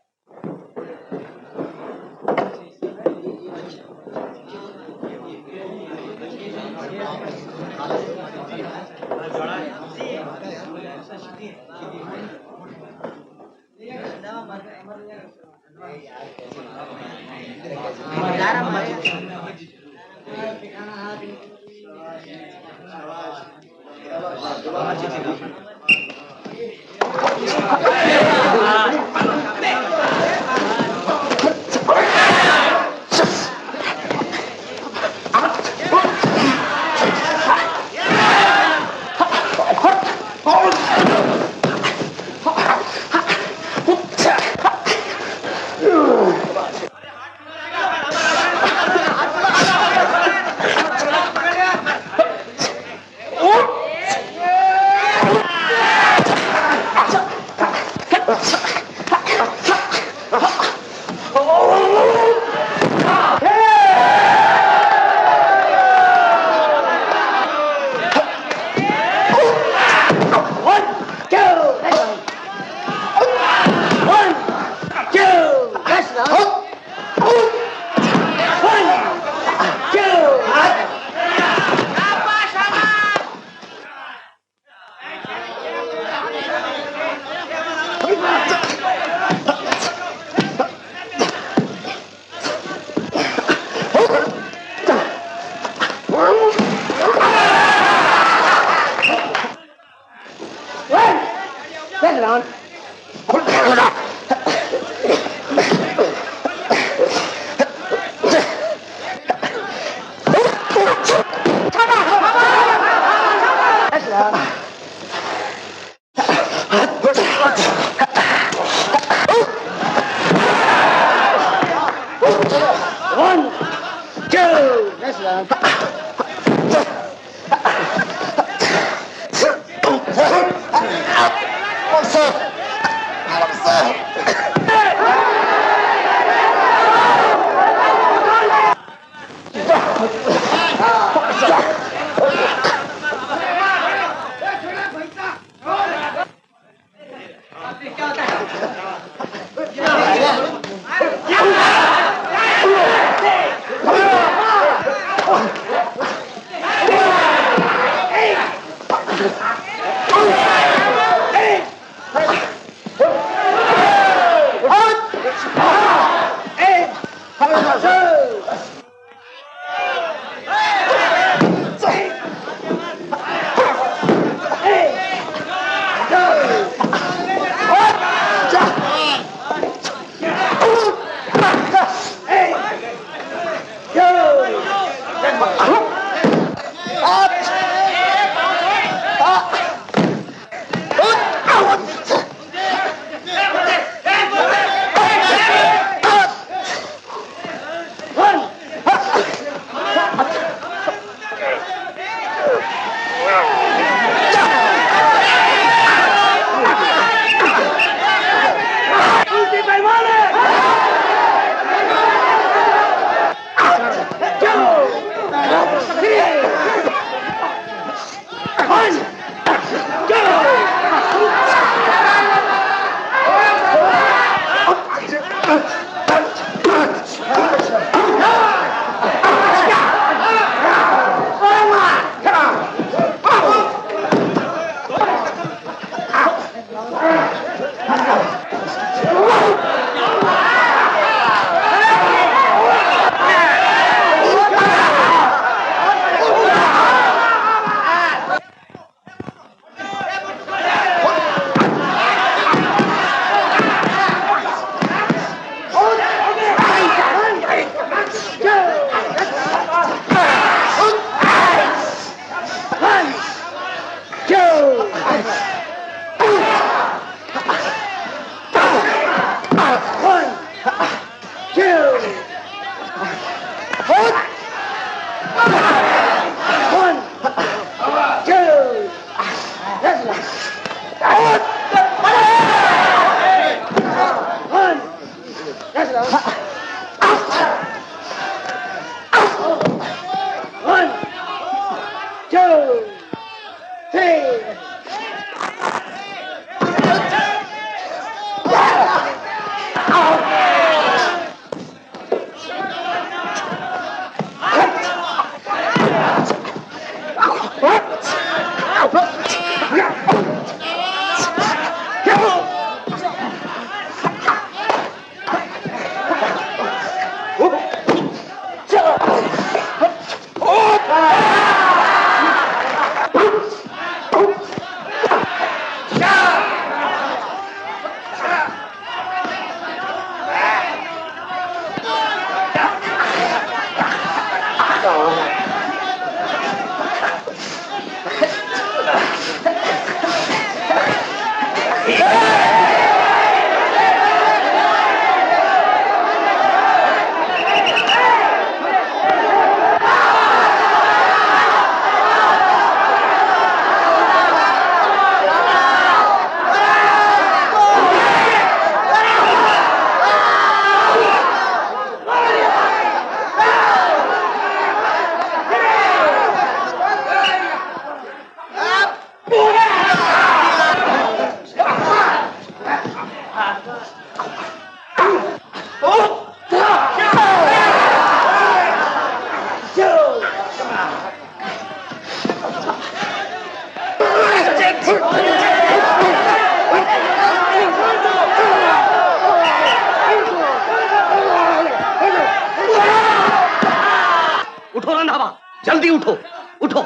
उठो रंधावा, जल्दी उठो, उठो।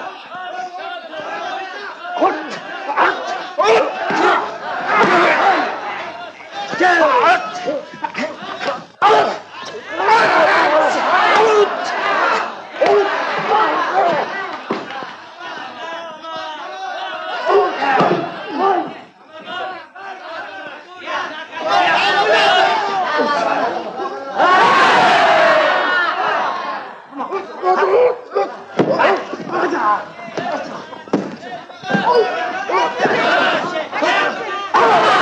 Oh!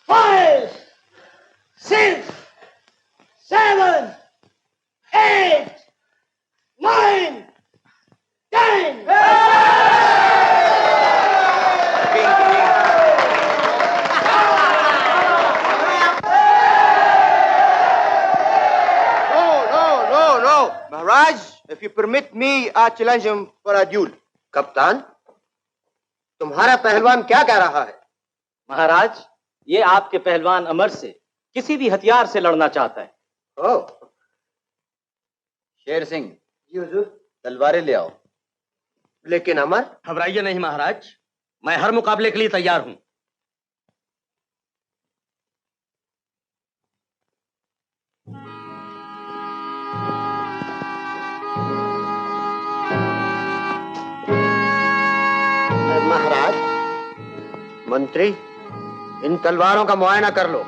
5, 6, 7, 8, 9, 10. No, Maharaj, if you permit me, I challenge him for a duel. कप्तान, तुम्हारा पहलवान क्या कह रहा है? महाराज, ये आपके पहलवान अमर से किसी भी हथियार से लड़ना चाहता है। ओह, शेर सिंह, तलवारें ले आओ। लेकिन अमर? घबराइए नहीं महाराज, मैं हर मुकाबले के लिए तैयार हूं। महाराज, मंत्री, इन तलवारों का मुआयना कर लो।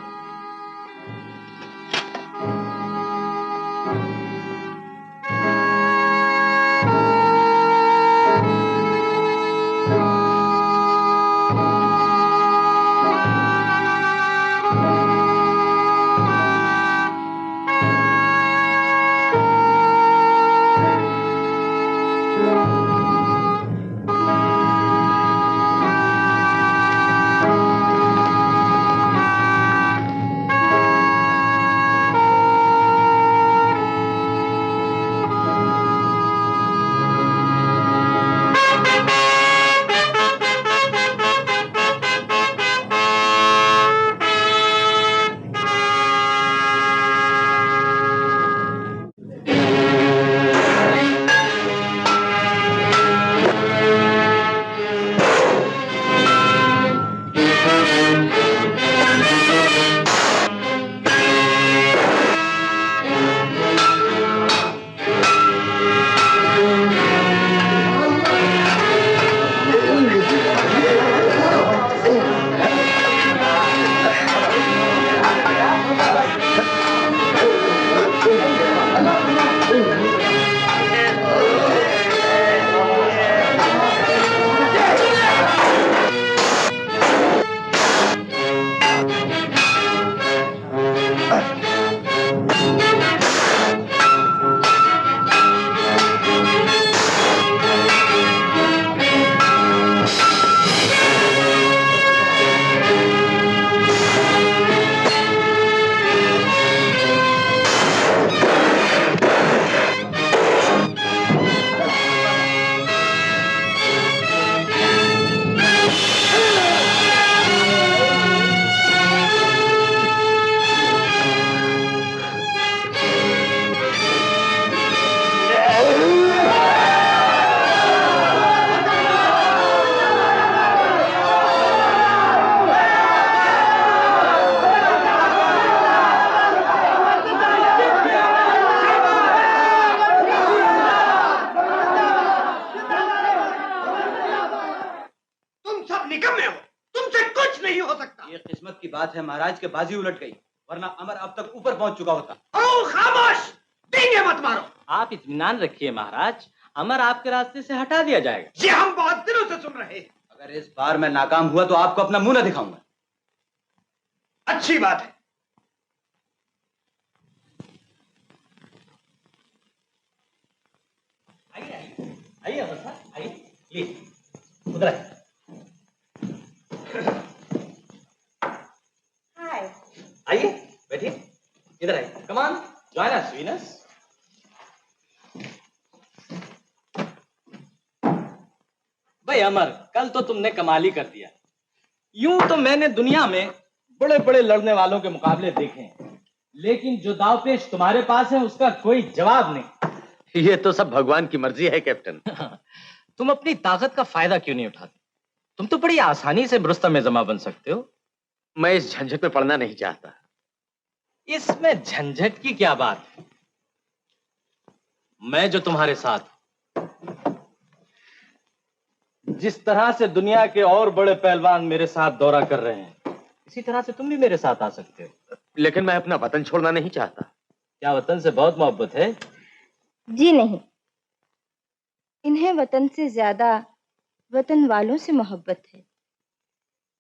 किस्मत की बात है महाराज के बाजी उलट गई, वरना अमर अब तक ऊपर पहुंच चुका होता। ओ खामोश, डींगे मत मारो। आप इत्मीनान रखिए महाराज, अमर आपके रास्ते से हटा दिया जाएगा। ये हम बहुत दिनों से सुन रहे हैं। अगर इस बार मैं नाकाम हुआ तो आपको अपना मुंह न दिखाऊंगा। अच्छी बात है। आइए अमर साहब, आइए, प्लीज उधर आइए। आइए बैठिए, इधर आइए, come on join us Venus. भाई अमर, कल तो तुमने कमाल ही कर दिया। यूं तो मैंने दुनिया में बड़े बड़े लड़ने वालों के मुकाबले देखे हैं, लेकिन जो दावपेच तुम्हारे पास है उसका कोई जवाब नहीं। ये तो सब भगवान की मर्जी है कैप्टन। तुम अपनी ताकत का फायदा क्यों नहीं उठाते? तुम तो बड़ी आसानी से रुस्तम जमा बन सकते हो। मैं इस झंझट में पड़ना नहीं चाहता। इसमें झंझट की क्या बात है? मैं जो तुम्हारे साथ, जिस तरह से दुनिया के और बड़े पहलवान मेरे साथ दौरा कर रहे हैं, इसी तरह से तुम भी मेरे साथ आ सकते हो। लेकिन मैं अपना वतन छोड़ना नहीं चाहता। क्या वतन से बहुत मोहब्बत है? जी नहीं, इन्हें वतन से ज्यादा वतन वालों से मोहब्बत है।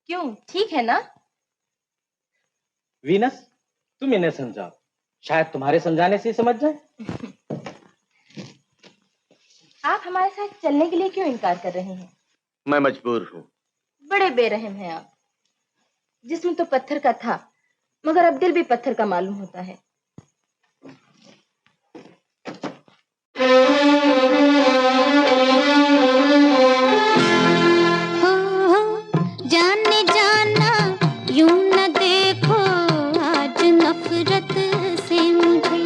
क्यों, ठीक है ना? वीनस, तुम इन्हें समझाओ, शायद तुम्हारे समझाने से ही समझ जाए। आप हमारे साथ चलने के लिए क्यों इनकार कर रहे हैं? मैं मजबूर हूँ। बड़े बेरहम हैं आप। जिस्म तो पत्थर का था, मगर अब दिल भी पत्थर का मालूम होता है। जाने जाना यूं न देखो आज नफरत से मुझे,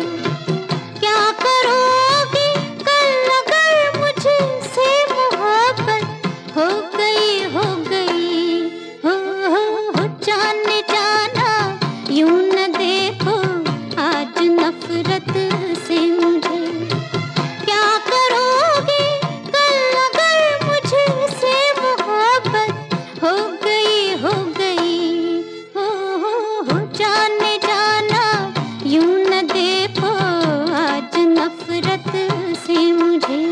क्या करोगे कल अगर मुझसे मोहब्बत हो गई हो गई। हो जाने जाना यूं न देखो आज नफरत से मुझे, क्या करोगे कल अगर मुझसे मोहब्बत हो गई हो गई। हो जाने जाना यूं न देखो आज नफरत से मुझे।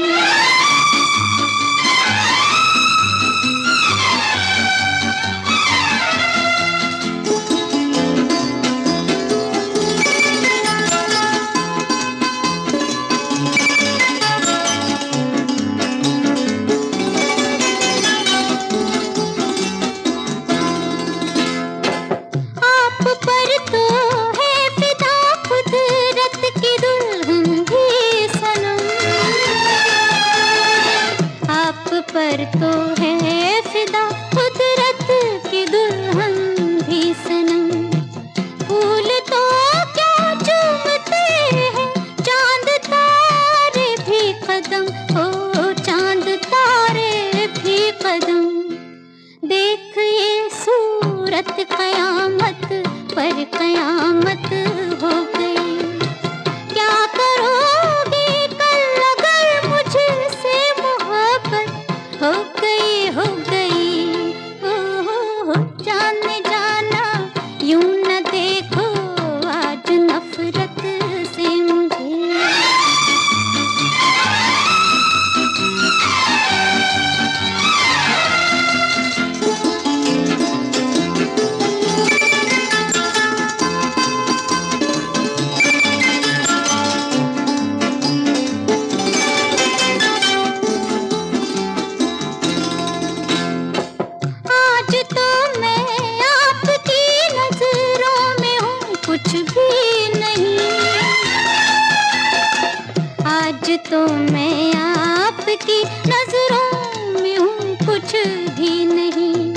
आप पर तो है फिदा कुदरत की दुल्हन भी सनम, आप पर तो है फिदा कुदरत की दुल्हन भी सनम। फूल तो क्या चूमते हैं चांद तारे भी कदम, ओ चांद तारे भी कदम। देख ये सूरत कयामत पर कयामत हो गई, क्या करोगे कल अगर मुझसे मोहब्बत हो गई हो गई। हो जाने जाना यूं न देखो आज नफरत से मुझे। आज तो मैं आपकी नजरों में हूँ कुछ भी नहीं, आज तो मैं आपकी नजरों में हूँ कुछ भी नहीं।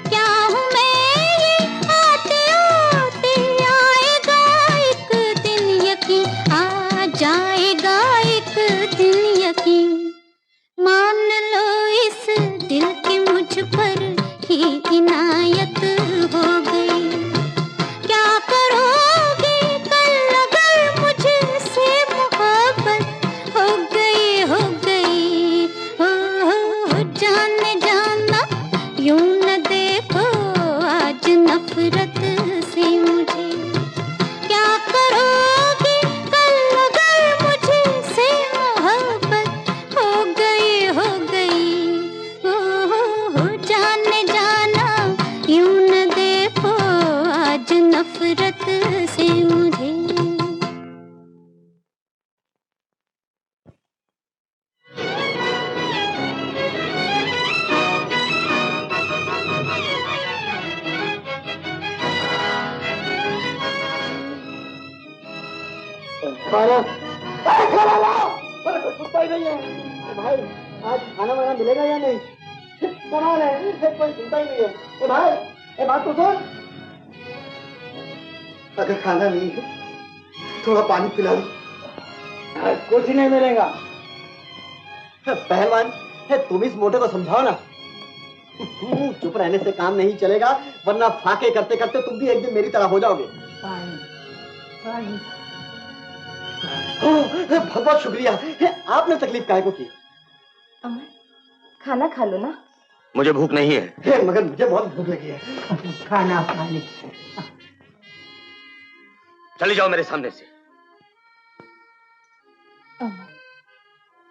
क्या हूँ मैं ये आते आते आएगा एक दिन यकीन, आ जाएगा एक दिन यकीन। मान लो इस दिल की मुझ पर ही इनायत हो गई, क्या करोगे कल अगर मुझसे मोहब्बत हो गई हो गई। हो जाने जाना यूं न देखो आज नफरत से मुझे, क्या करोगे कल अगर मुझसे मोहब्बत हो गई हो गई। हो जाने जाना यूं न देखो आज नफरत से मुझे। खाना लाओ, मेरे को सुनता ही नहीं है। भाई आज खाना वाना मिलेगा या नहीं? कमाल है, कोई सुनता ही नहीं है। भाई ए बात तो सुन, अगर खाना नहीं है थोड़ा पानी पिला दो। कुछ नहीं मिलेगा। पहलवान तुम इस मोटे को समझाओ ना। चुप रहने से काम नहीं चलेगा, वरना फाके करते करते तुम भी एक दिन मेरी तरह हो जाओगे। बहुत बहुत शुक्रिया, आपने तकलीफ काहे को की? अमर, खाना खा लो ना। मुझे भूख नहीं है। मगर मुझे बहुत भूख लगी है। खाना खाने चले जाओ मेरे सामने से। अमर,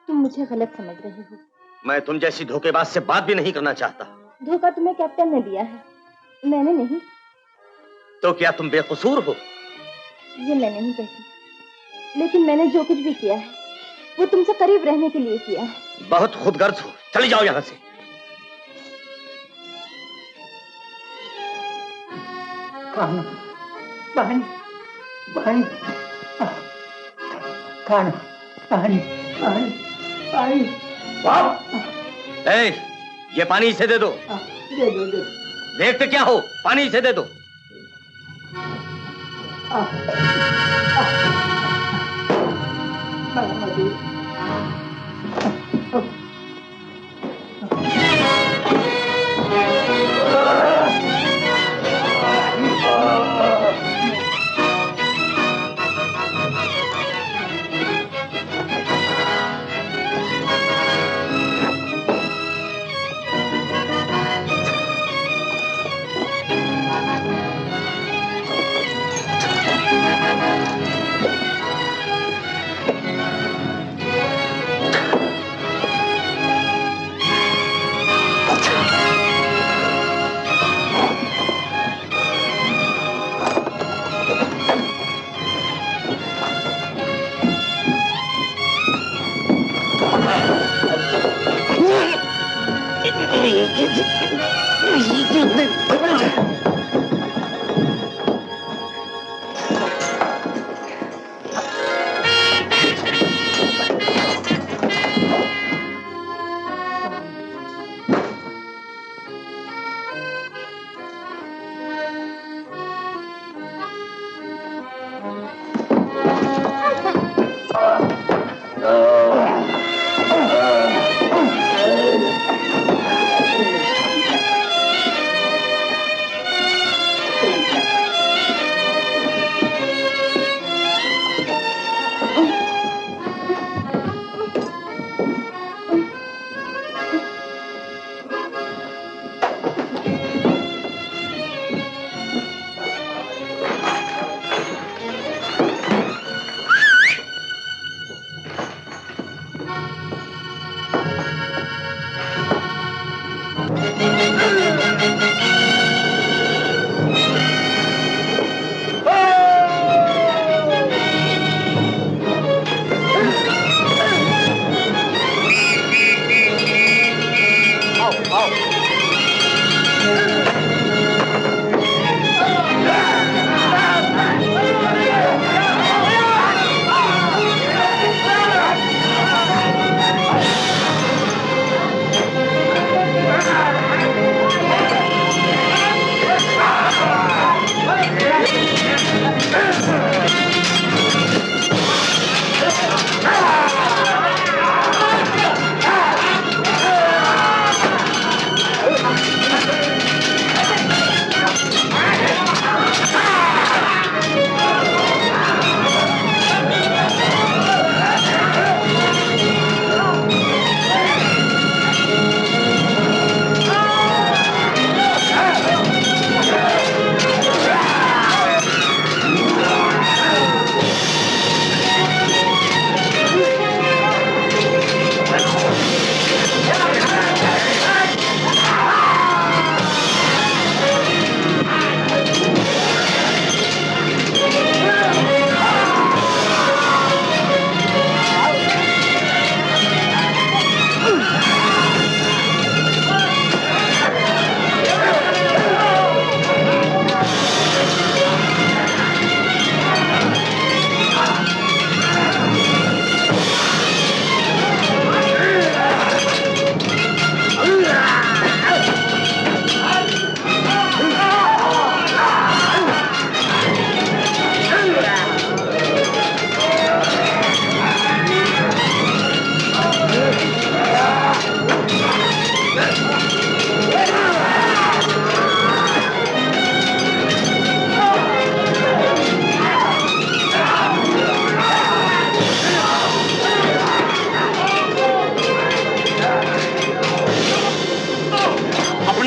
तुम मुझे गलत समझ रहे हो। मैं तुम जैसी धोखेबाज से बात भी नहीं करना चाहता। धोखा तुम्हें कैप्टन ने दिया है, मैंने नहीं। तो क्या तुम बेकसूर हो? ये मैं नहीं कहती, लेकिन मैंने जो कुछ भी किया है वो तुमसे करीब रहने के लिए किया है। बहुत खुदगर्ज हो, चली जाओ यहाँ से। खाना, पानी, पानी, खाना, पानी, पानी, पानी। ए, ये पानी इसे दे दो। दे दो, दे दो। देखते क्या हो, पानी इसे दे दो।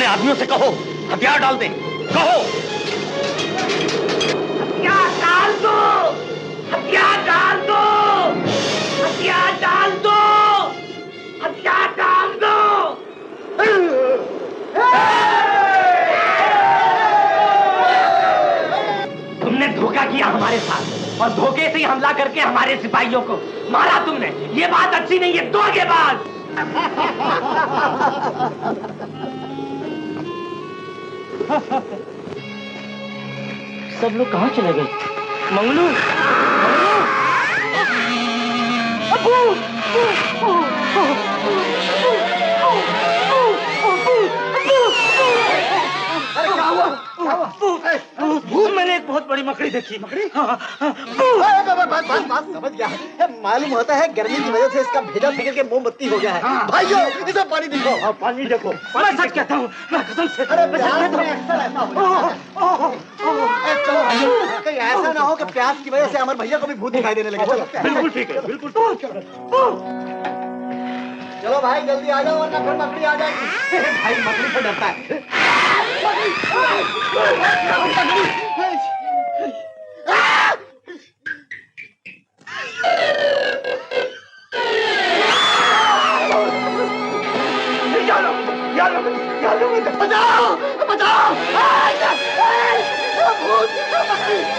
आदमियों से कहो हथियार डाल दें, कहो हथियार डाल दो, हथियार डाल दो, हथियार डाल दो, हथियार डाल दो। रात्रि हमला करके हमारे सिपाहियों को मारा तुमने। ये बात अच्छी नहीं है, धोखेबाज। सब लोग कहाँ चले गए? मंगलू, मैंने एक बहुत बड़ी मकड़ी देखी। मकड़ी? बात समझ गया। मालूम होता है गर्मी की वजह से इसका भेजा पिघल के मोमबत्ती हो गया है। भाइयों इसे पानी दिखाओ। पानी देखो। मैं सच कहता हूँ, मैं कसम से। कहीं ऐसा ना हो कि प्यास की वजह से अमर भैया को भी भूत दिखाई देने लगे। बिल्कुल ठीक है, बिल्कुल। चलो भाई जल्दी आ जाओ वरना फिर मकड़ी आ जाएगी। भाई मकड़ी से डरता है।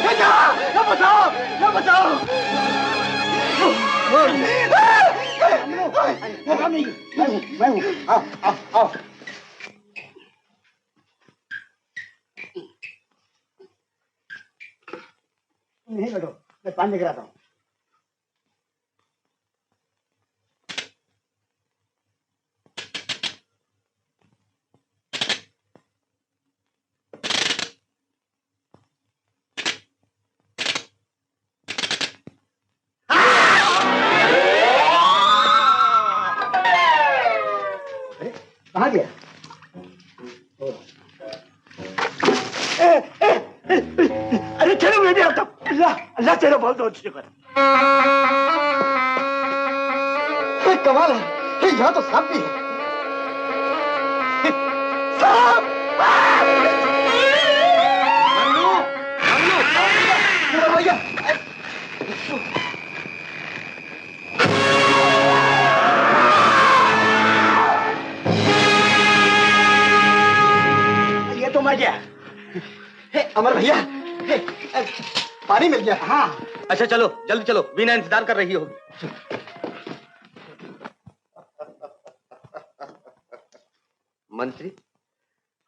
बचाओ बचाओ बचाओ। मैं हूँ। आओ। नहीं बैठो, मैं पानी लेकर आता हूँ। कहाँ गया? अरे चलो मैं भी आता हूँ। अल्लाह अल्लाह तेरा बहुत बहुत शुक्र। कमाल है, यहाँ तो सांप भी है। सांप! भैया ये तो मर गया। अमर भैया पानी मिल गया। हाँ अच्छा चलो जल्दी चलो, वीना इंतजार कर रही होगी। मंत्री,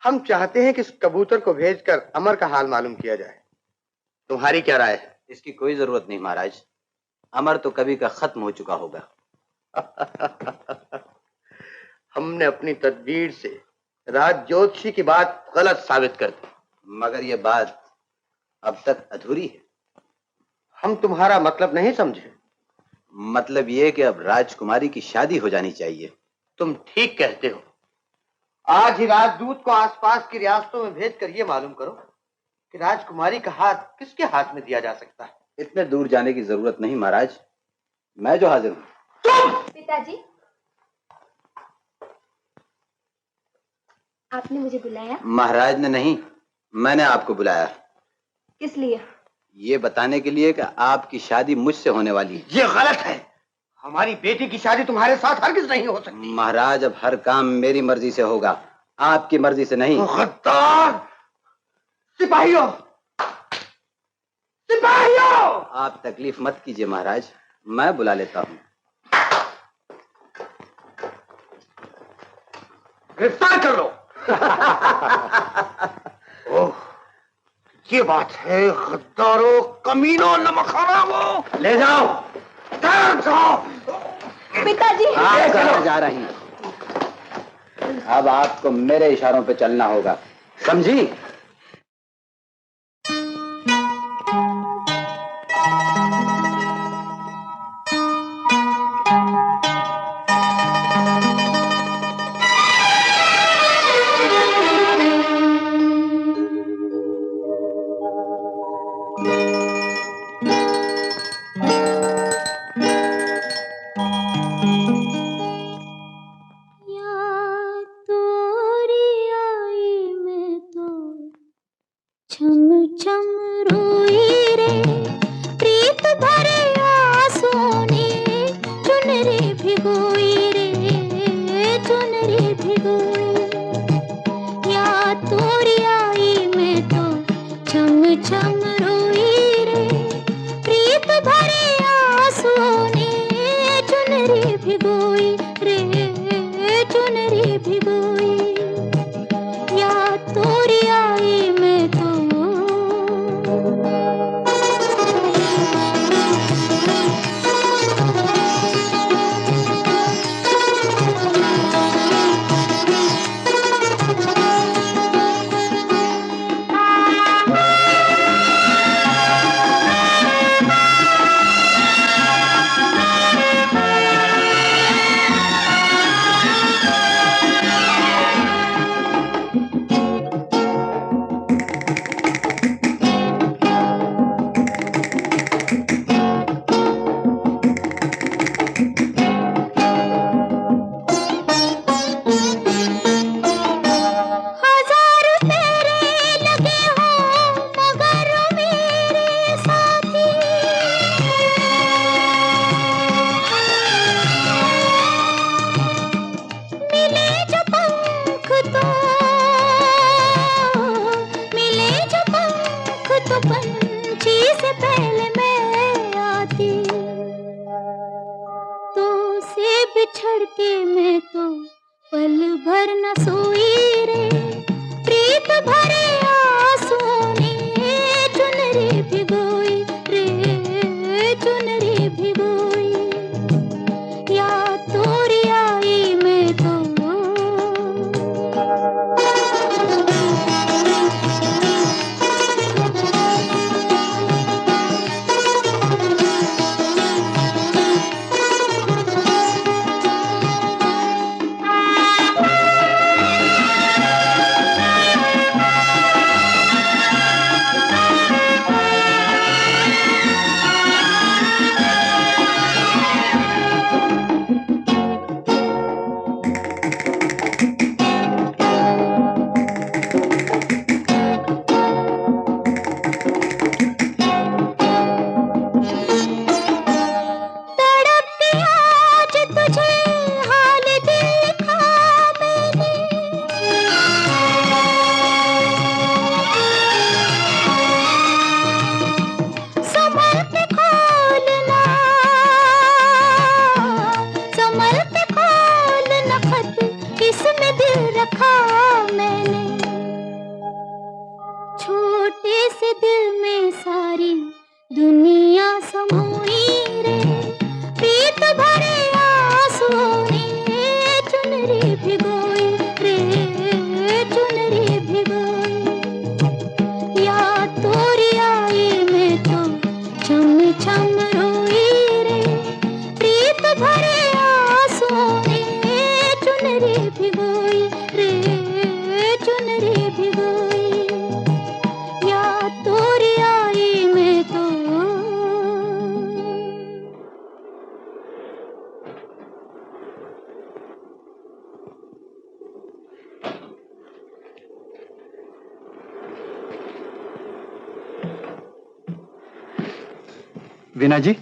हम चाहते हैं कि इस कबूतर को भेजकर अमर का हाल मालूम किया जाए। तुम्हारी क्या राय है? इसकी कोई जरूरत नहीं महाराज, अमर तो कभी का खत्म हो चुका होगा। हमने अपनी तदबीर से राज ज्योतिषी की बात गलत साबित कर दी, मगर यह बात अब तक अधूरी है। हम तुम्हारा मतलब नहीं समझे। मतलब यह कि अब राजकुमारी की शादी हो जानी चाहिए। तुम ठीक कहते हो। आज ही राजदूत को आसपास की रियासतों में भेजकर यह मालूम करो कि राजकुमारी का हाथ किसके हाथ में दिया जा सकता है। इतने दूर जाने की जरूरत नहीं महाराज, मैं जो हाजिर हूं। पिताजी, आपने मुझे बुलाया? महाराज ने नहीं, मैंने आपको बुलाया। किस लिए? ये बताने के लिए कि आपकी शादी मुझसे होने वाली है। ये गलत है। हमारी बेटी की शादी तुम्हारे साथ हरगिज नहीं हो सकती। महाराज अब हर काम मेरी मर्जी से होगा, आपकी मर्जी से नहीं। गद्दार! सिपाहियों! सिपाहियों! आप तकलीफ मत कीजिए महाराज, मैं बुला लेता हूँ। गिरफ्तार कर लो। ओह, ये बात है। गद्दारों, कमीनों, नमकहरामों, ले जाओ। पिताजी, आप कहाँ जा रही हैं? अब आपको मेरे इशारों पे चलना होगा, समझी? छम छम रोई रे प्रीत भरे आंसुओं ने चुनरी भिगोई रे चुनरी भिगोई। या तोरी आई मैं तो छम छम रोई रे प्रीत भरे भिगोई, या तोरी आई मैं तो बिछड़ के मैं तो पल भर न सोई रे, प्रीत भरे आंसुओं ने चुनरी भिगोई रे, चुनरी भिगोई, या तोरी आई मैं तो वीना जी।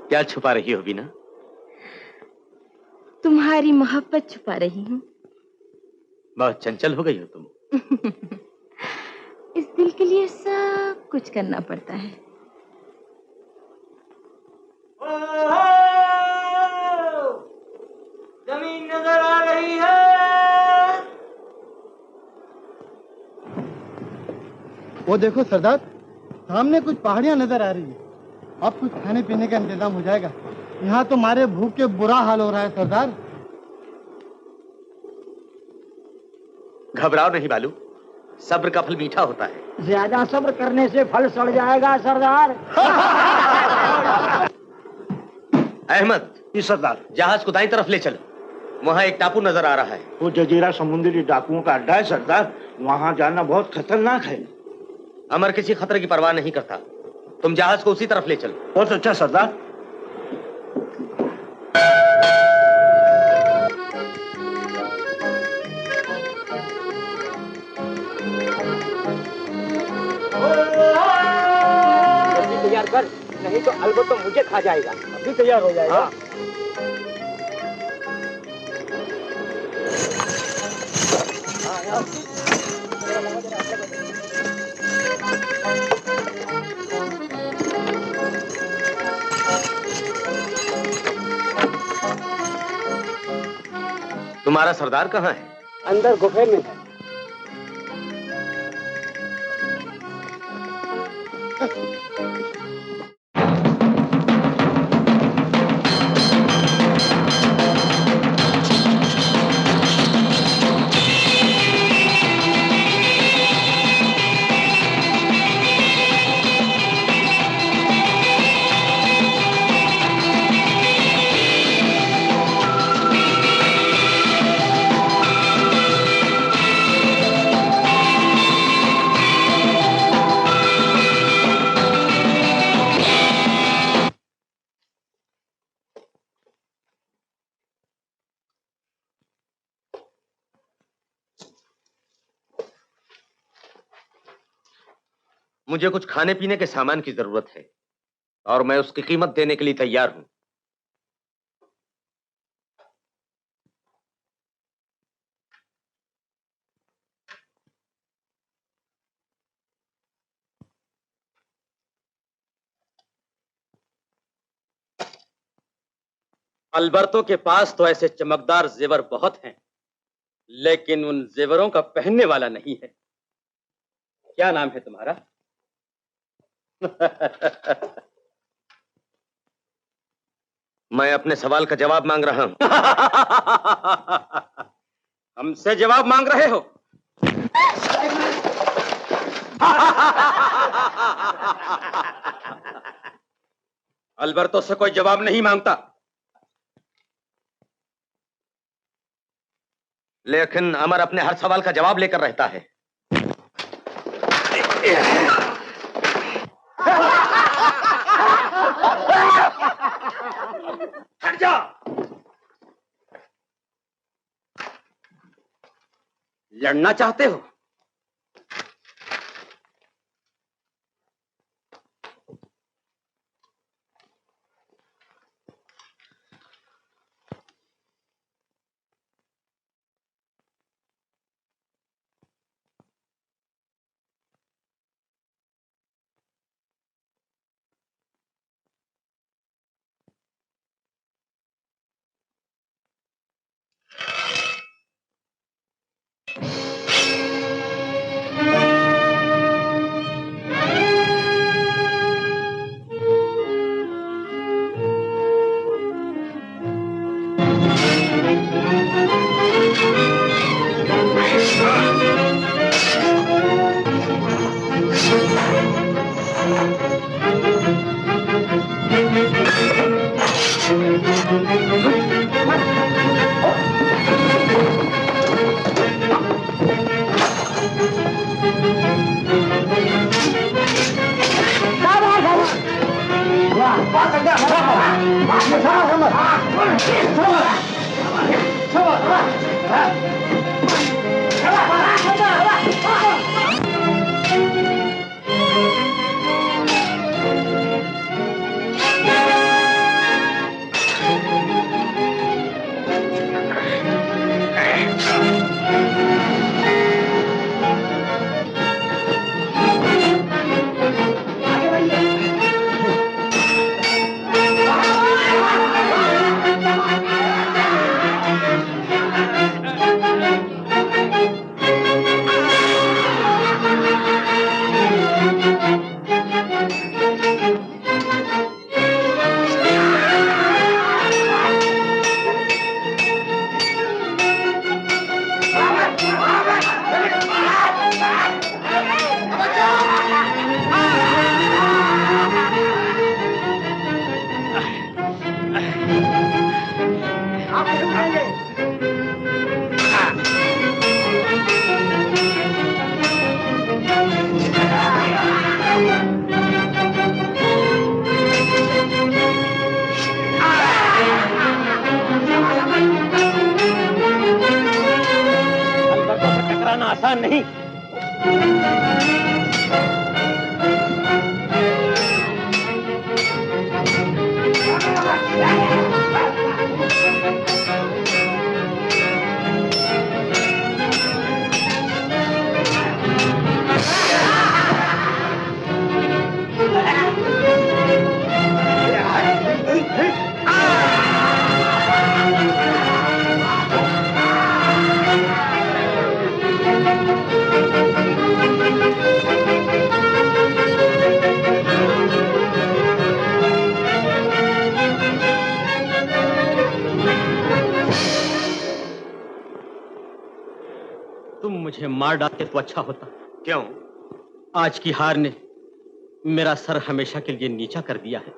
क्या छुपा रही हो वीना? तुम्हारी मोहब्बत छुपा रही हूँ। बहुत चंचल हो गई हो तुम। इस दिल के लिए सब कुछ करना पड़ता है। जमीन नजर आ रही है। वो देखो सरदार, सामने कुछ पहाड़ियां नजर आ रही है। अब कुछ खाने पीने का इंतजाम हो जाएगा। यहाँ तो मारे भूख के बुरा हाल हो रहा है सरदार। घबराओ नहीं बालू, सब्र का फल मीठा होता है। ज्यादा सब्र करने से फल सड़ जाएगा सरदार। अहमद, जी सरदार। जहाज को दाईं तरफ ले चलो, वहाँ एक टापू नजर आ रहा है। वो जजीरा समुद्री डाकुओं का अड्डा है सरदार, वहाँ जाना बहुत खतरनाक है। अमर किसी खतरे की परवाह नहीं करता, तुम जहाज को उसी तरफ ले चलो। बहुत अच्छा सरदार। तैयार कर, नहीं तो अलबत्ता मुझे खा जाएगा। अभी तैयार हो जाएगा। तुम्हारा सरदार कहाँ है? अंदर गुफे में है। मुझे कुछ खाने पीने के सामान की जरूरत है और मैं उसकी कीमत देने के लिए तैयार हूं। अल्बर्टो के पास तो ऐसे चमकदार जेवर बहुत हैं, लेकिन उन जेवरों का पहनने वाला नहीं है। क्या नाम है तुम्हारा? मैं अपने सवाल का जवाब मांग रहा हूं। हमसे जवाब मांग रहे हो? अल्बर्टो से कोई जवाब नहीं मांगता। लेकिन अमर अपने हर सवाल का जवाब लेकर रहता है। हट जा। लड़ना चाहते हो? आसान नहीं। तुम मुझे मार डालते तो अच्छा होता। क्यों? आज की हार ने मेरा सर हमेशा के लिए नीचा कर दिया है।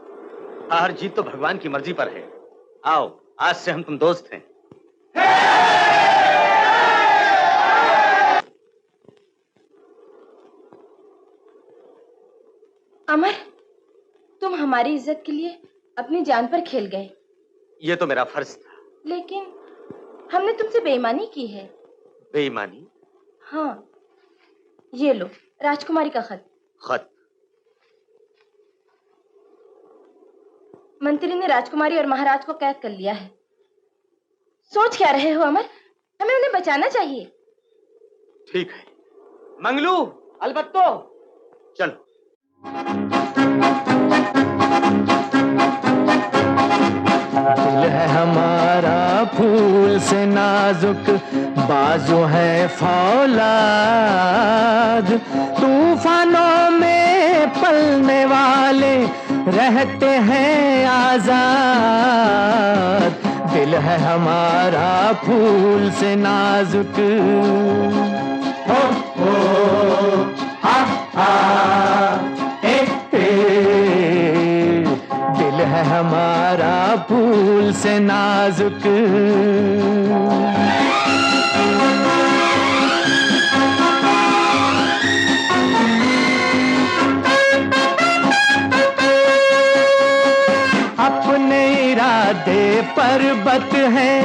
हार जीत तो भगवान की मर्जी पर है। आओ, आज से हम तुम दोस्त हैं। अमर, तुम हमारी इज्जत के लिए अपनी जान पर खेल गए। ये तो मेरा फर्ज था। लेकिन हमने तुमसे बेईमानी की है। बेईमानी? हाँ, ये लो राजकुमारी का खत। खत? मंत्री ने राजकुमारी और महाराज को कैद कर लिया है। सोच क्या रहे हो अमर? हमें उन्हें बचाना चाहिए। ठीक है मंगलू, अलबत्तो, चलो। दिल है हमारा फूल से नाजुक, बाजू है फौलाद, तूफानों में पलने वाले रहते हैं आजाद। दिल है हमारा फूल से नाजुक। हो हा हा दिल है हमारा फूल से नाजुक। अपने इरादे पर्वत है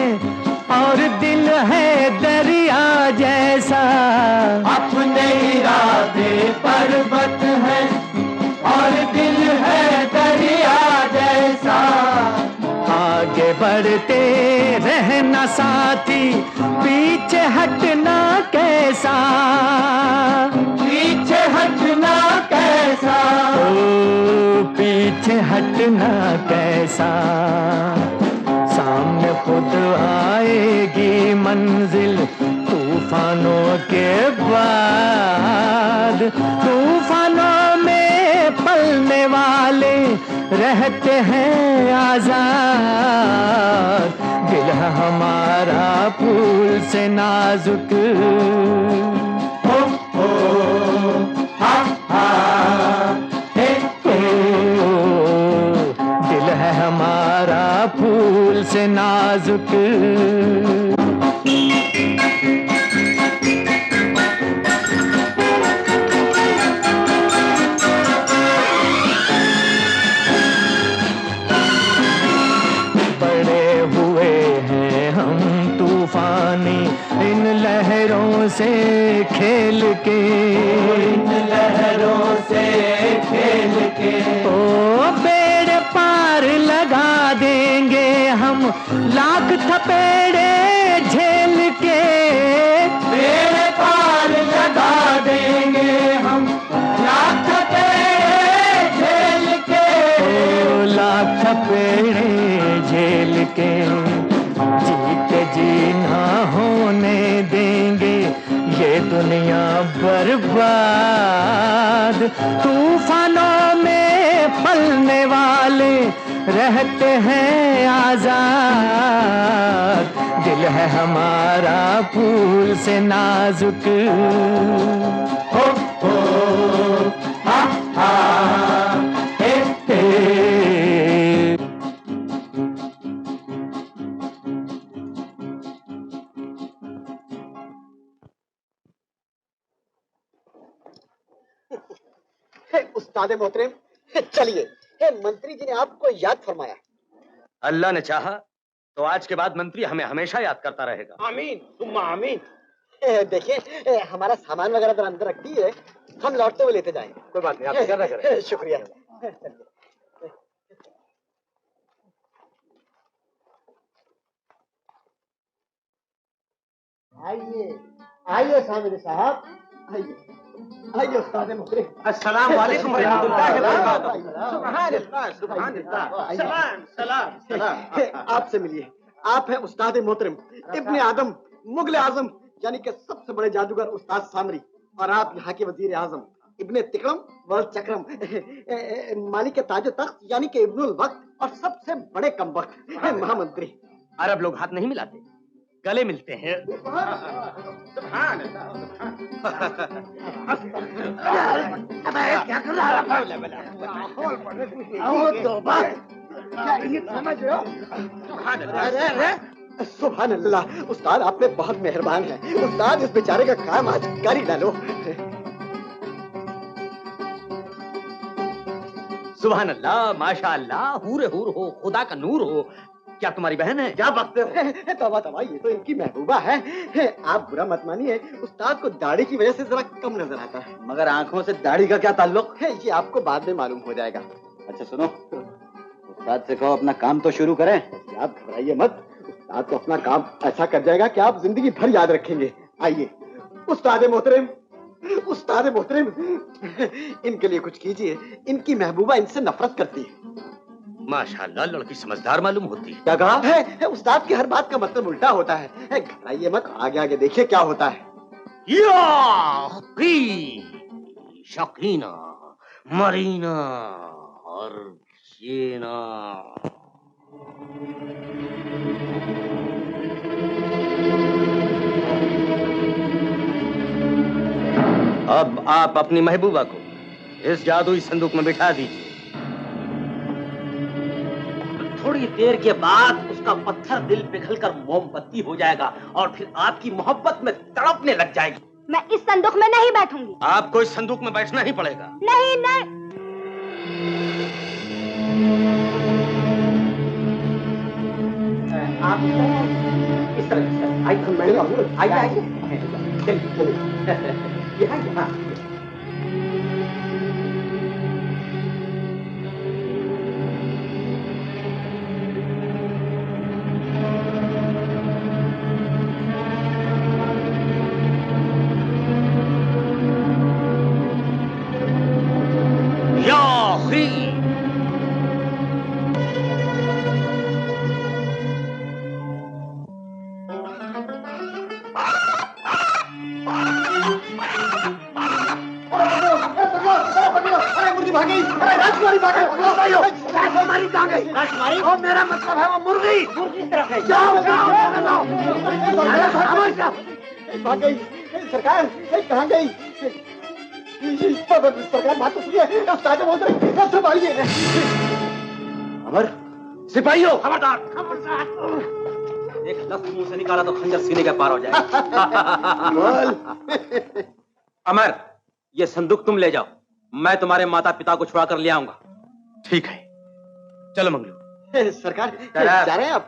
और दिल है दरिया जैसा। अपने इरादे पर्वत है और दिल है दरिया जैसा। आगे बढ़ते रहना साथी, पीछे हटना कैसा। पीछे हटना कैसा। ओ पीछे हटना कैसा। सामने खुद आएगी मंजिल तूफानों के बाद। तूफानों में पलने वाले रहते हैं आजाद। दिल है हमारा फूल से नाजुक। हो हा हा हे दिल है हमारा फूल से नाजुक। इन लहरों से खेल के, इन लहरों से खेल के ओ बेड़े पार लगा देंगे हम लाख थपेड़े झेल के। बेड़े पार लगा देंगे हम लाख थपेड़े झेल के। ओ लाख थपेड़े झेल के। जीते जीना होने देंगे ये दुनिया बर्बाद। तूफानों में पलने वाले रहते हैं आजाद। दिल है हमारा फूल से नाजुक। हो हा हा हे उस्ताद मोहतरम, चलिए। मंत्री जी ने आपको याद फरमाया। अल्लाह ने चाहा तो आज के बाद मंत्री हमें हमेशा याद करता रहेगा। आमीन तुम आमीन। देखिए हमारा सामान वगैरह तो अंदर रखती है, हम लौटते हुए लेते जाएंगे। कोई बात नहीं, आप फिक्र न करें। शुक्रिया। आइए आइए सामिर साहब, आइए आइए उस्ताद मोहतरम। अस्सलाम वालेकुम रहमतुल्लाहि व बरकातहू। सुभान अल्लाह सुभान अल्लाह। सलाम सलाम सलाम। आपसे मिलिए, आप हैं उस्ताद मोहतरम इब्ने आदम मुगल आजम यानी कि सबसे बड़े जादूगर उस्ताद सामरी, और आप यहाँ के वजीर आजम इब्ने तिकरम व चक्रम, मालिक ताज तख्त यानी कि इब्नुल वक्त, और सबसे बड़े कमबख्त महामंत्री। अरब लोग हाथ नहीं मिलाते, गले मिलते हैं। क्या कर रहा है? सुभान अल्लाह, उस्ताद आप पे बहुत मेहरबान है। उस्ताद इस बेचारे का काम आज कर ही डालो। सुभान अल्लाह, माशा अल्लाह, हूरे हूर हो, खुदा का नूर हो। क्या तुम्हारी बहन है? क्या बकते हो? तौबा तौबा, ये तो इनकी महबूबा है। आप बुरा मत मानिए, उस्ताद को दाढ़ी की वजह से जरा कम नजर आता है। मगर आंखों से दाढ़ी का क्या ताल्लुक है, ये आपको बाद में मालूम हो जाएगा। अच्छा सुनो, उस्ताद से कहो अपना काम तो शुरू करें। आप घबराइए मत, उस्ताद तो अपना काम ऐसा कर जाएगा कि आप जिंदगी भर याद रखेंगे। आइए उस्ताद मोहतरम, उस्ताद मोहतरम, इनके लिए कुछ कीजिए। इनकी महबूबा इनसे नफरत करती है। माशाअल्लाह, लड़की समझदार मालूम होती है। क्या कहा है? उस्ताद की हर बात का मतलब उल्टा होता है। घबराइए मत, आगे आगे देखिए क्या होता है। शकीना, मरीना और जीना। अब आप अपनी महबूबा को इस जादुई संदूक में बिठा दीजिए। थोड़ी देर के बाद उसका पत्थर दिल पिघलकर मोमबत्ती हो जाएगा और फिर आपकी मोहब्बत में तड़पने लग जाएगी। मैं इस संदूक में नहीं बैठूंगी। आपको इस संदूक में बैठना ही पड़ेगा। नहीं नहीं। आप इस तरह आइए, यहाँ मेरा मतलब है वो मुर्गी तरफ है। जाओ जाओ भाग गई। सरकार कहाँ गई? सरकार बात तो सुनिए, उस्ताद मोहतरम संभालिए। अमर, सिपाहियों खबरदार, एक लफ्ज मुंह से निकाला तो खंजर सीने के पार हो जाए। अमर, ये संदूक तुम ले जाओ, मैं तुम्हारे माता पिता को छुड़ा कर ले आऊंगा। ठीक है, चलो मंगलू। सरकार जा रहे हैं आप?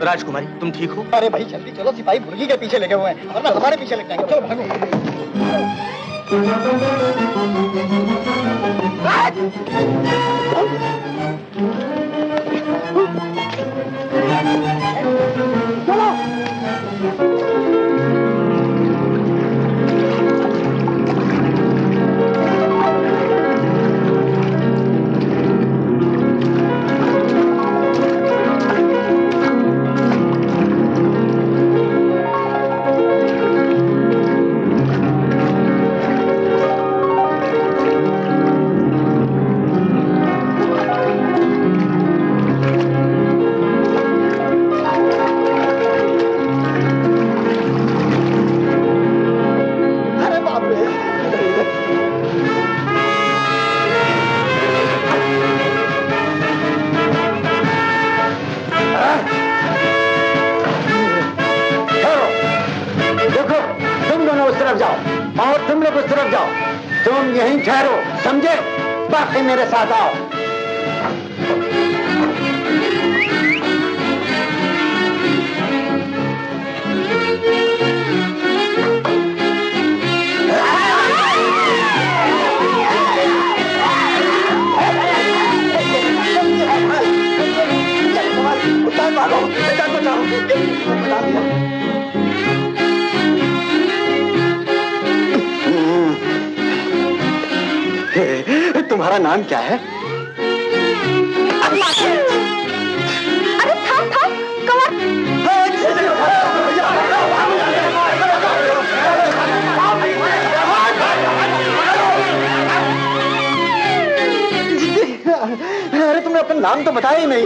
राजकुमारी, तुम ठीक हो? अरे भाई जल्दी चलो, सिपाही मुर्गी के पीछे लगे हुए हैं, वरना हमारे पीछे लग जाएंगे। चलो भागो। बाप रे। देखो, तुम दोनों उस तरफ जाओ और तुम लोग उस तरफ जाओ। तुम यहीं ठहरो, समझे? बाकी मेरे साथ आओ। तुम्हारा नाम क्या है? अरे थाम थाम कमर। अरे तुमने अपना नाम तो बताया ही नहीं।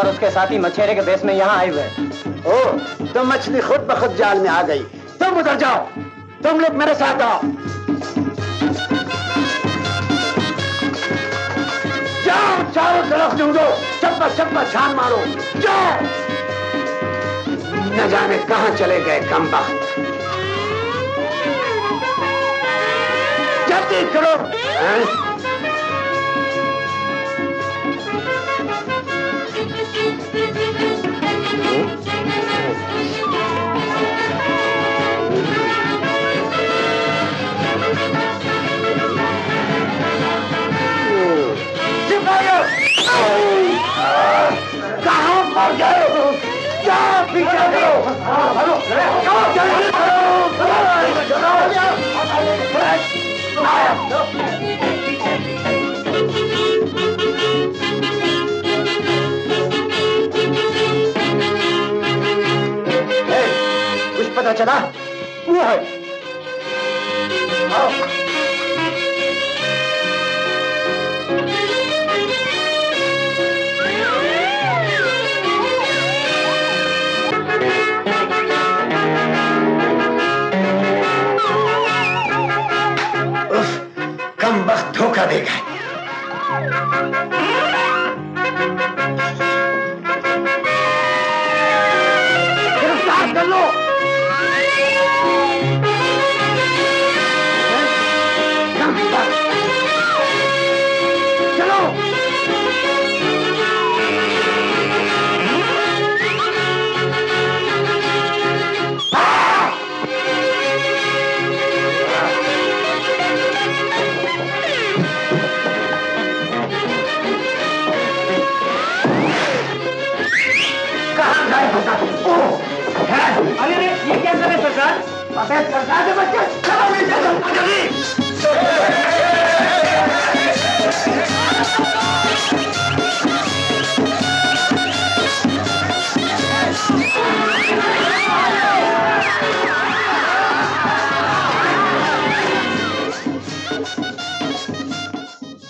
उसके साथी मछेरे के भेष में यहाँ आए हुए हैं। ओ, तो मछली खुद ब खुद जाल में आ गई। तुम उधर जाओ, तुम लोग मेरे साथ आओ। जाओ, चारों तरफ ढूंढो, चप्पा चप्पा छान मारो, जाओ। न जाने कहां चले गए कमबख्त। जल्दी करो। कहाँ मर गए हो? क्या पीछे करो? जल्दी कुछ पता चला? वो है। कम वक्त धोखा देगा। गिरफ्तार कर लो। अरे ये क्या कर रहे सरदार? अबे सरदार के बच्चे चलो जल्दी।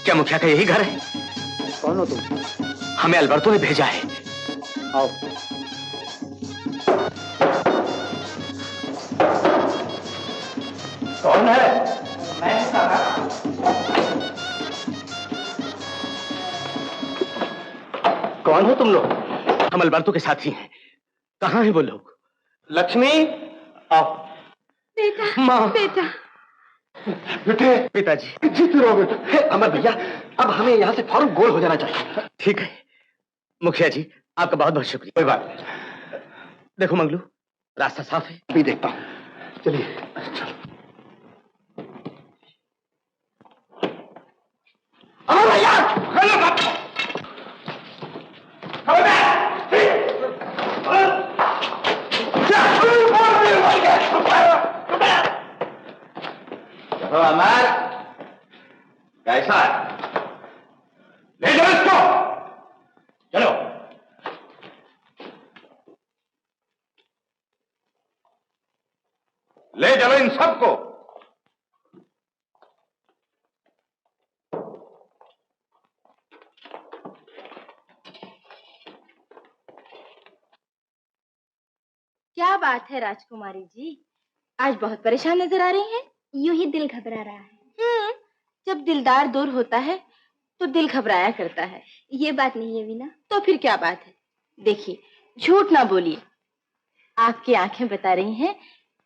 क्या मुखिया का यही घर है? कौन हो तुम? हमें अल्बर्टो ने भेजा है। आओ। कौन है? मैं कौन हो तुम लोग? हम अल्बर्टो के साथी हैं। कहाँ हैं वो लोग? लक्ष्मी, आओ। बेटा, माँ। बेटा। बेटे, पिताजी। जीते रहो बेटे। अमर भैया, अब हमें यहाँ से फौरन गोल हो जाना चाहिए। ठीक है मुखिया जी, आपका बहुत बहुत शुक्रिया। कोई बात नहीं। देखो मंगलू, रास्ता साफ है। अभी देखता हूँ। चलिए चलो। अमर भैया, चलो अमर, कैसा है? ले जाओ इसको। चलो। ले चलो इन सबको। क्या बात है राजकुमारी जी, आज बहुत परेशान नजर आ रही हैं। यूं ही दिल घबरा रहा है। जब दिलदार दूर होता है तो दिल घबराया करता है। ये बात नहीं है वीना। तो फिर क्या बात है? देखिए, झूठ ना बोलिए, आपकी आंखें बता रही हैं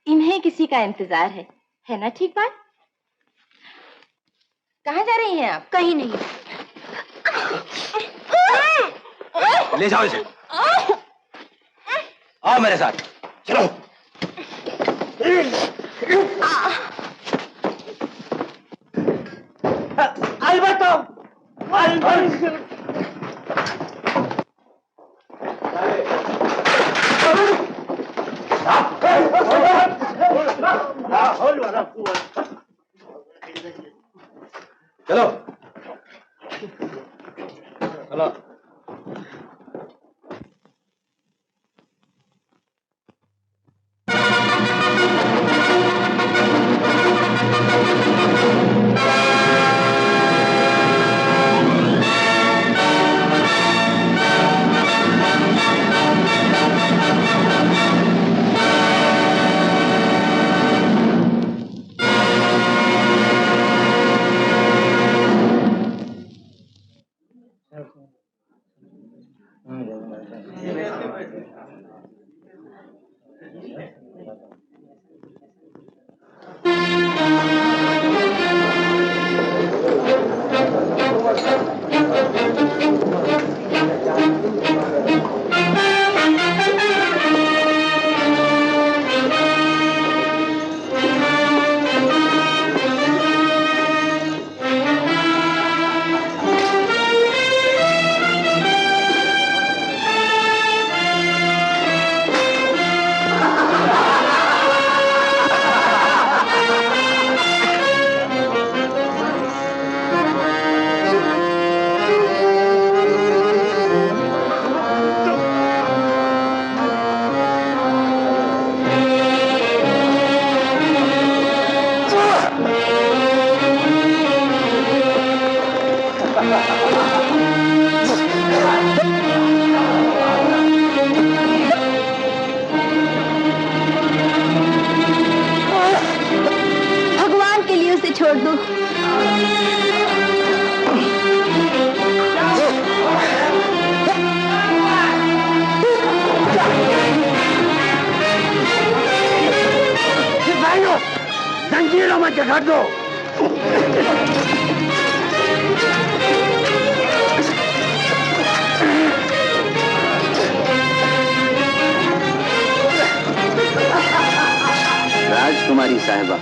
इन्हें किसी का इंतजार है ना? ठीक बात। कहाँ जा रही हैं आप? कहीं नहीं। ले जाओ इसे। आओ मेरे साथ। चलो। अल्बर्टो, चलो चलो। भगवान के लिए उसे छोड़ दो। जंजीरों में जकड़ दो। राजकुमारी साहिबा,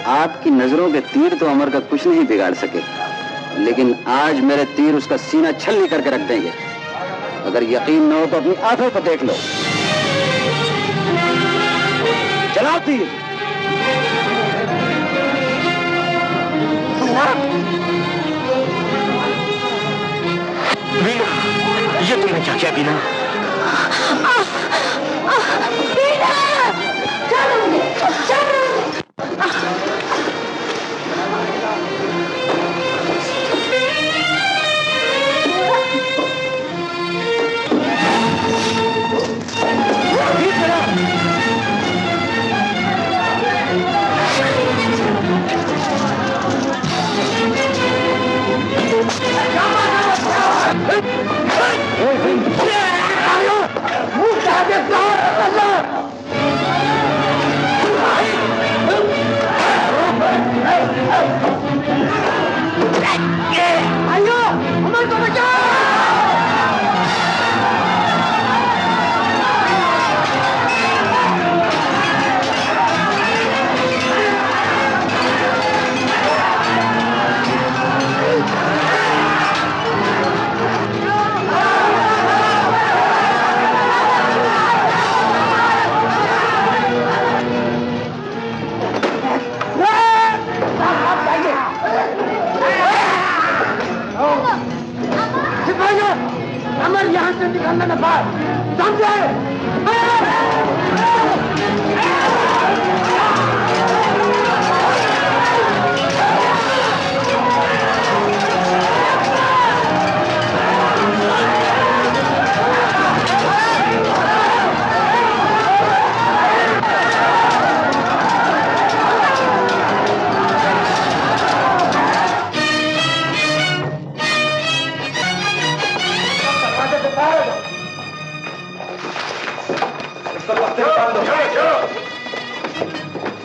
आपकी नजरों के तीर तो अमर का कुछ नहीं बिगाड़ सके, लेकिन आज मेरे तीर उसका सीना छलनी करके रख देंगे। अगर यकीन न हो तो अपनी आंखों को देख लो। चलाओ तीर। बीना, ये तुमने क्या किया बीना? बीना! चलो, चलो! अमर यहाँ से निकलना न पाए, समझे?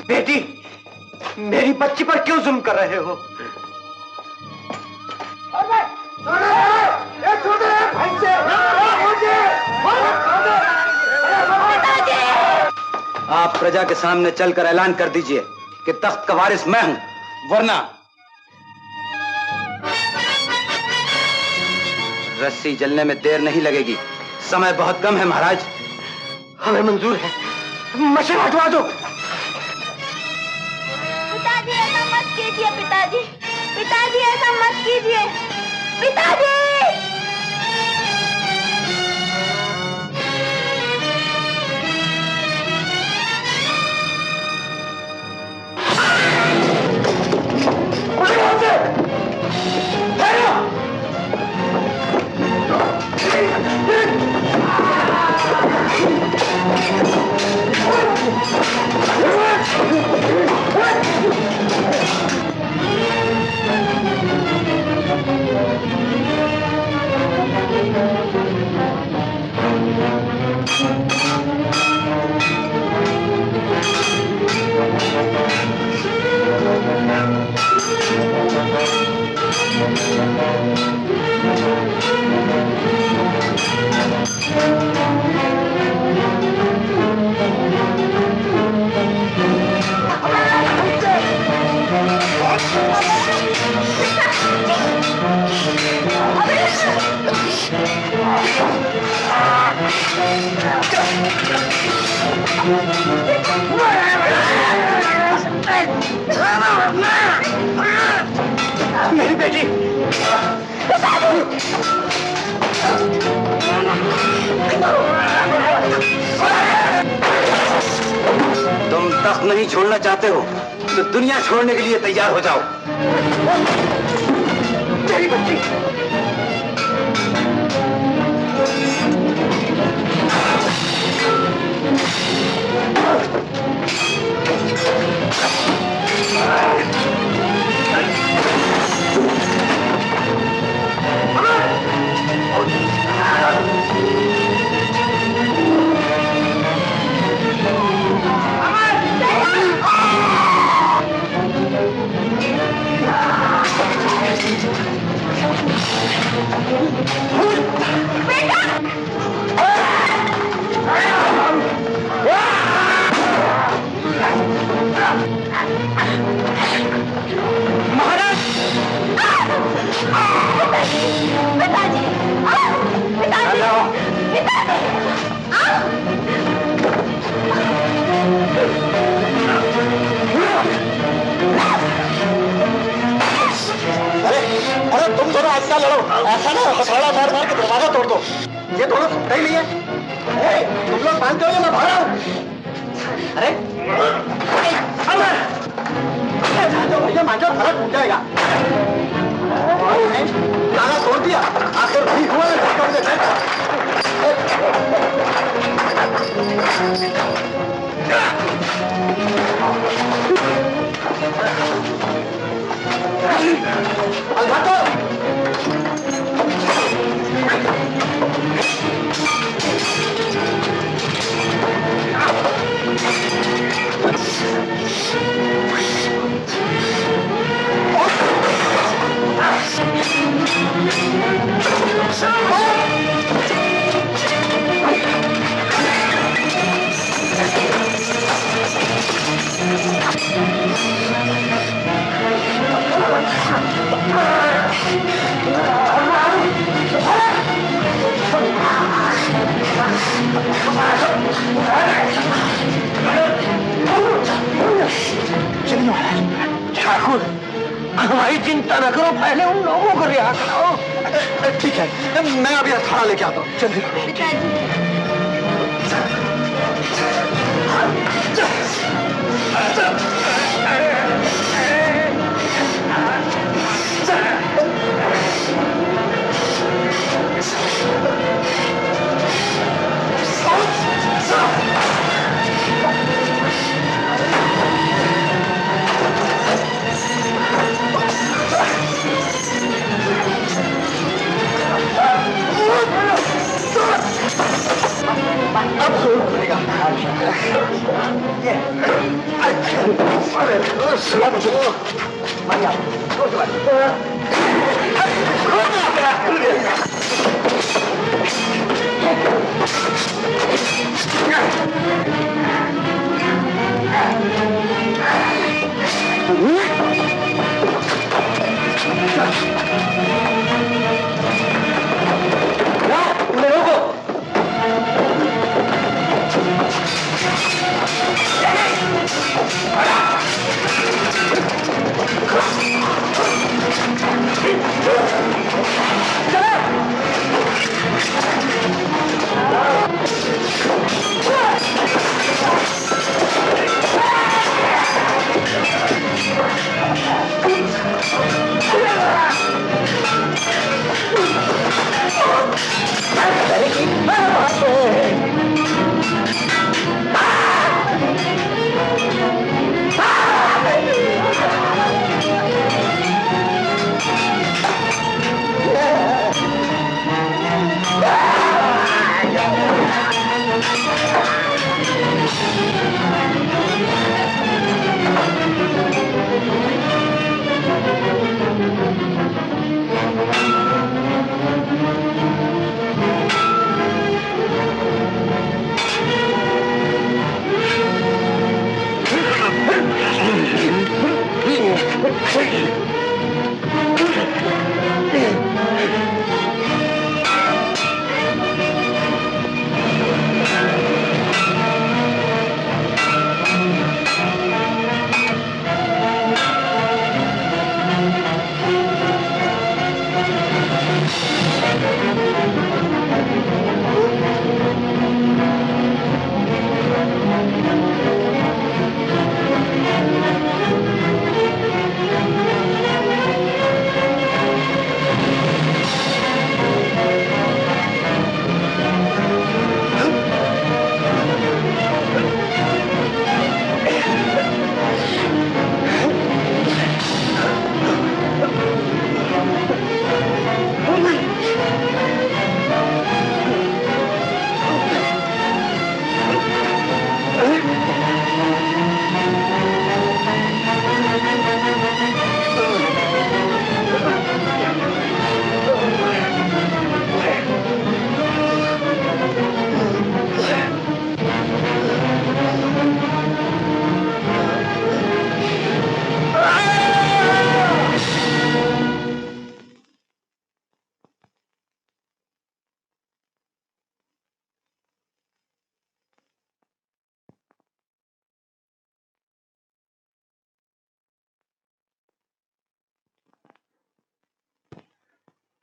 बेटी, मेरी बच्ची पर क्यों जुल्म कर रहे हो? आप प्रजा के सामने चलकर ऐलान कर दीजिए कि तख्त का वारिस मैं हूं, वरना रस्सी जलने में देर नहीं लगेगी। समय बहुत कम है महाराज। हमें मंजूर है, मशवरा हटवा दो। पिताजी ऐसा मत कीजिए, पिताजी, पिताजी ऐसा मत कीजिए, पिताजी। मेरी बेटी, तुम तख्त नहीं छोड़ना चाहते हो तो दुनिया छोड़ने के लिए तैयार हो जाओ। मेरी बच्ची, हथौड़ा मार मार के दरवाजा तोड़ दो। ये दोनों सुनते ही नहीं है। तुम लोग मानते हो या मैं भाग रहा हूँ? अरे भैया मान जाओ, सड़क टूट जाएगा। ताला तोड़ दिया, आखिर ठीक हुआ ठाकुर, हमारी चिंता न करो, पहले उन लोगों को रिहा कराओ। ठीक है, मैं अभी अखाड़ा लेके आता हूँ। चलिए। अब जोर खुलेगा। चलो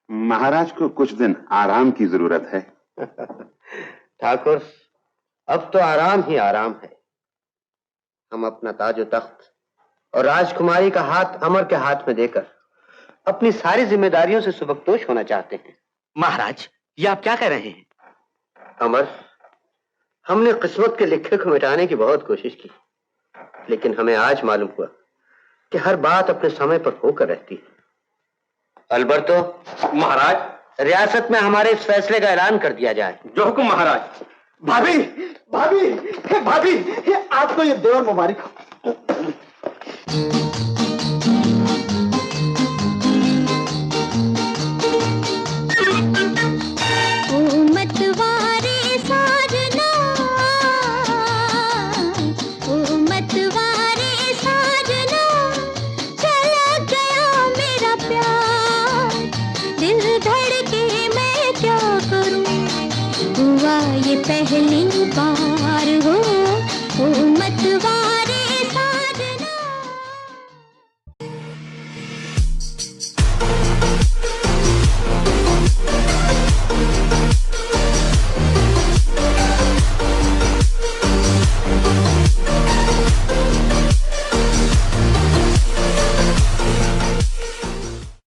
महाराज को कुछ दिन आराम की जरूरत है। ठाकुर, अब तो आराम ही आराम है। हम अपना ताजो तख्त और राजकुमारी का हाथ अमर के हाथ में देकर अपनी सारी जिम्मेदारियों से सुबकदोश होना चाहते हैं। महाराज, ये आप क्या कह रहे हैं? अमर, हमने किस्मत के लिखे को मिटाने की बहुत कोशिश की, लेकिन हमें आज मालूम हुआ कि हर बात अपने समय पर होकर रहती है। अल्बर्टो, महाराज, रियासत में हमारे इस फैसले का ऐलान कर दिया जाए। जो हुक्म महाराज। भाभी, भाभी, भाभी, आपको ये देवर मुबारक हो। पहली बार हो मत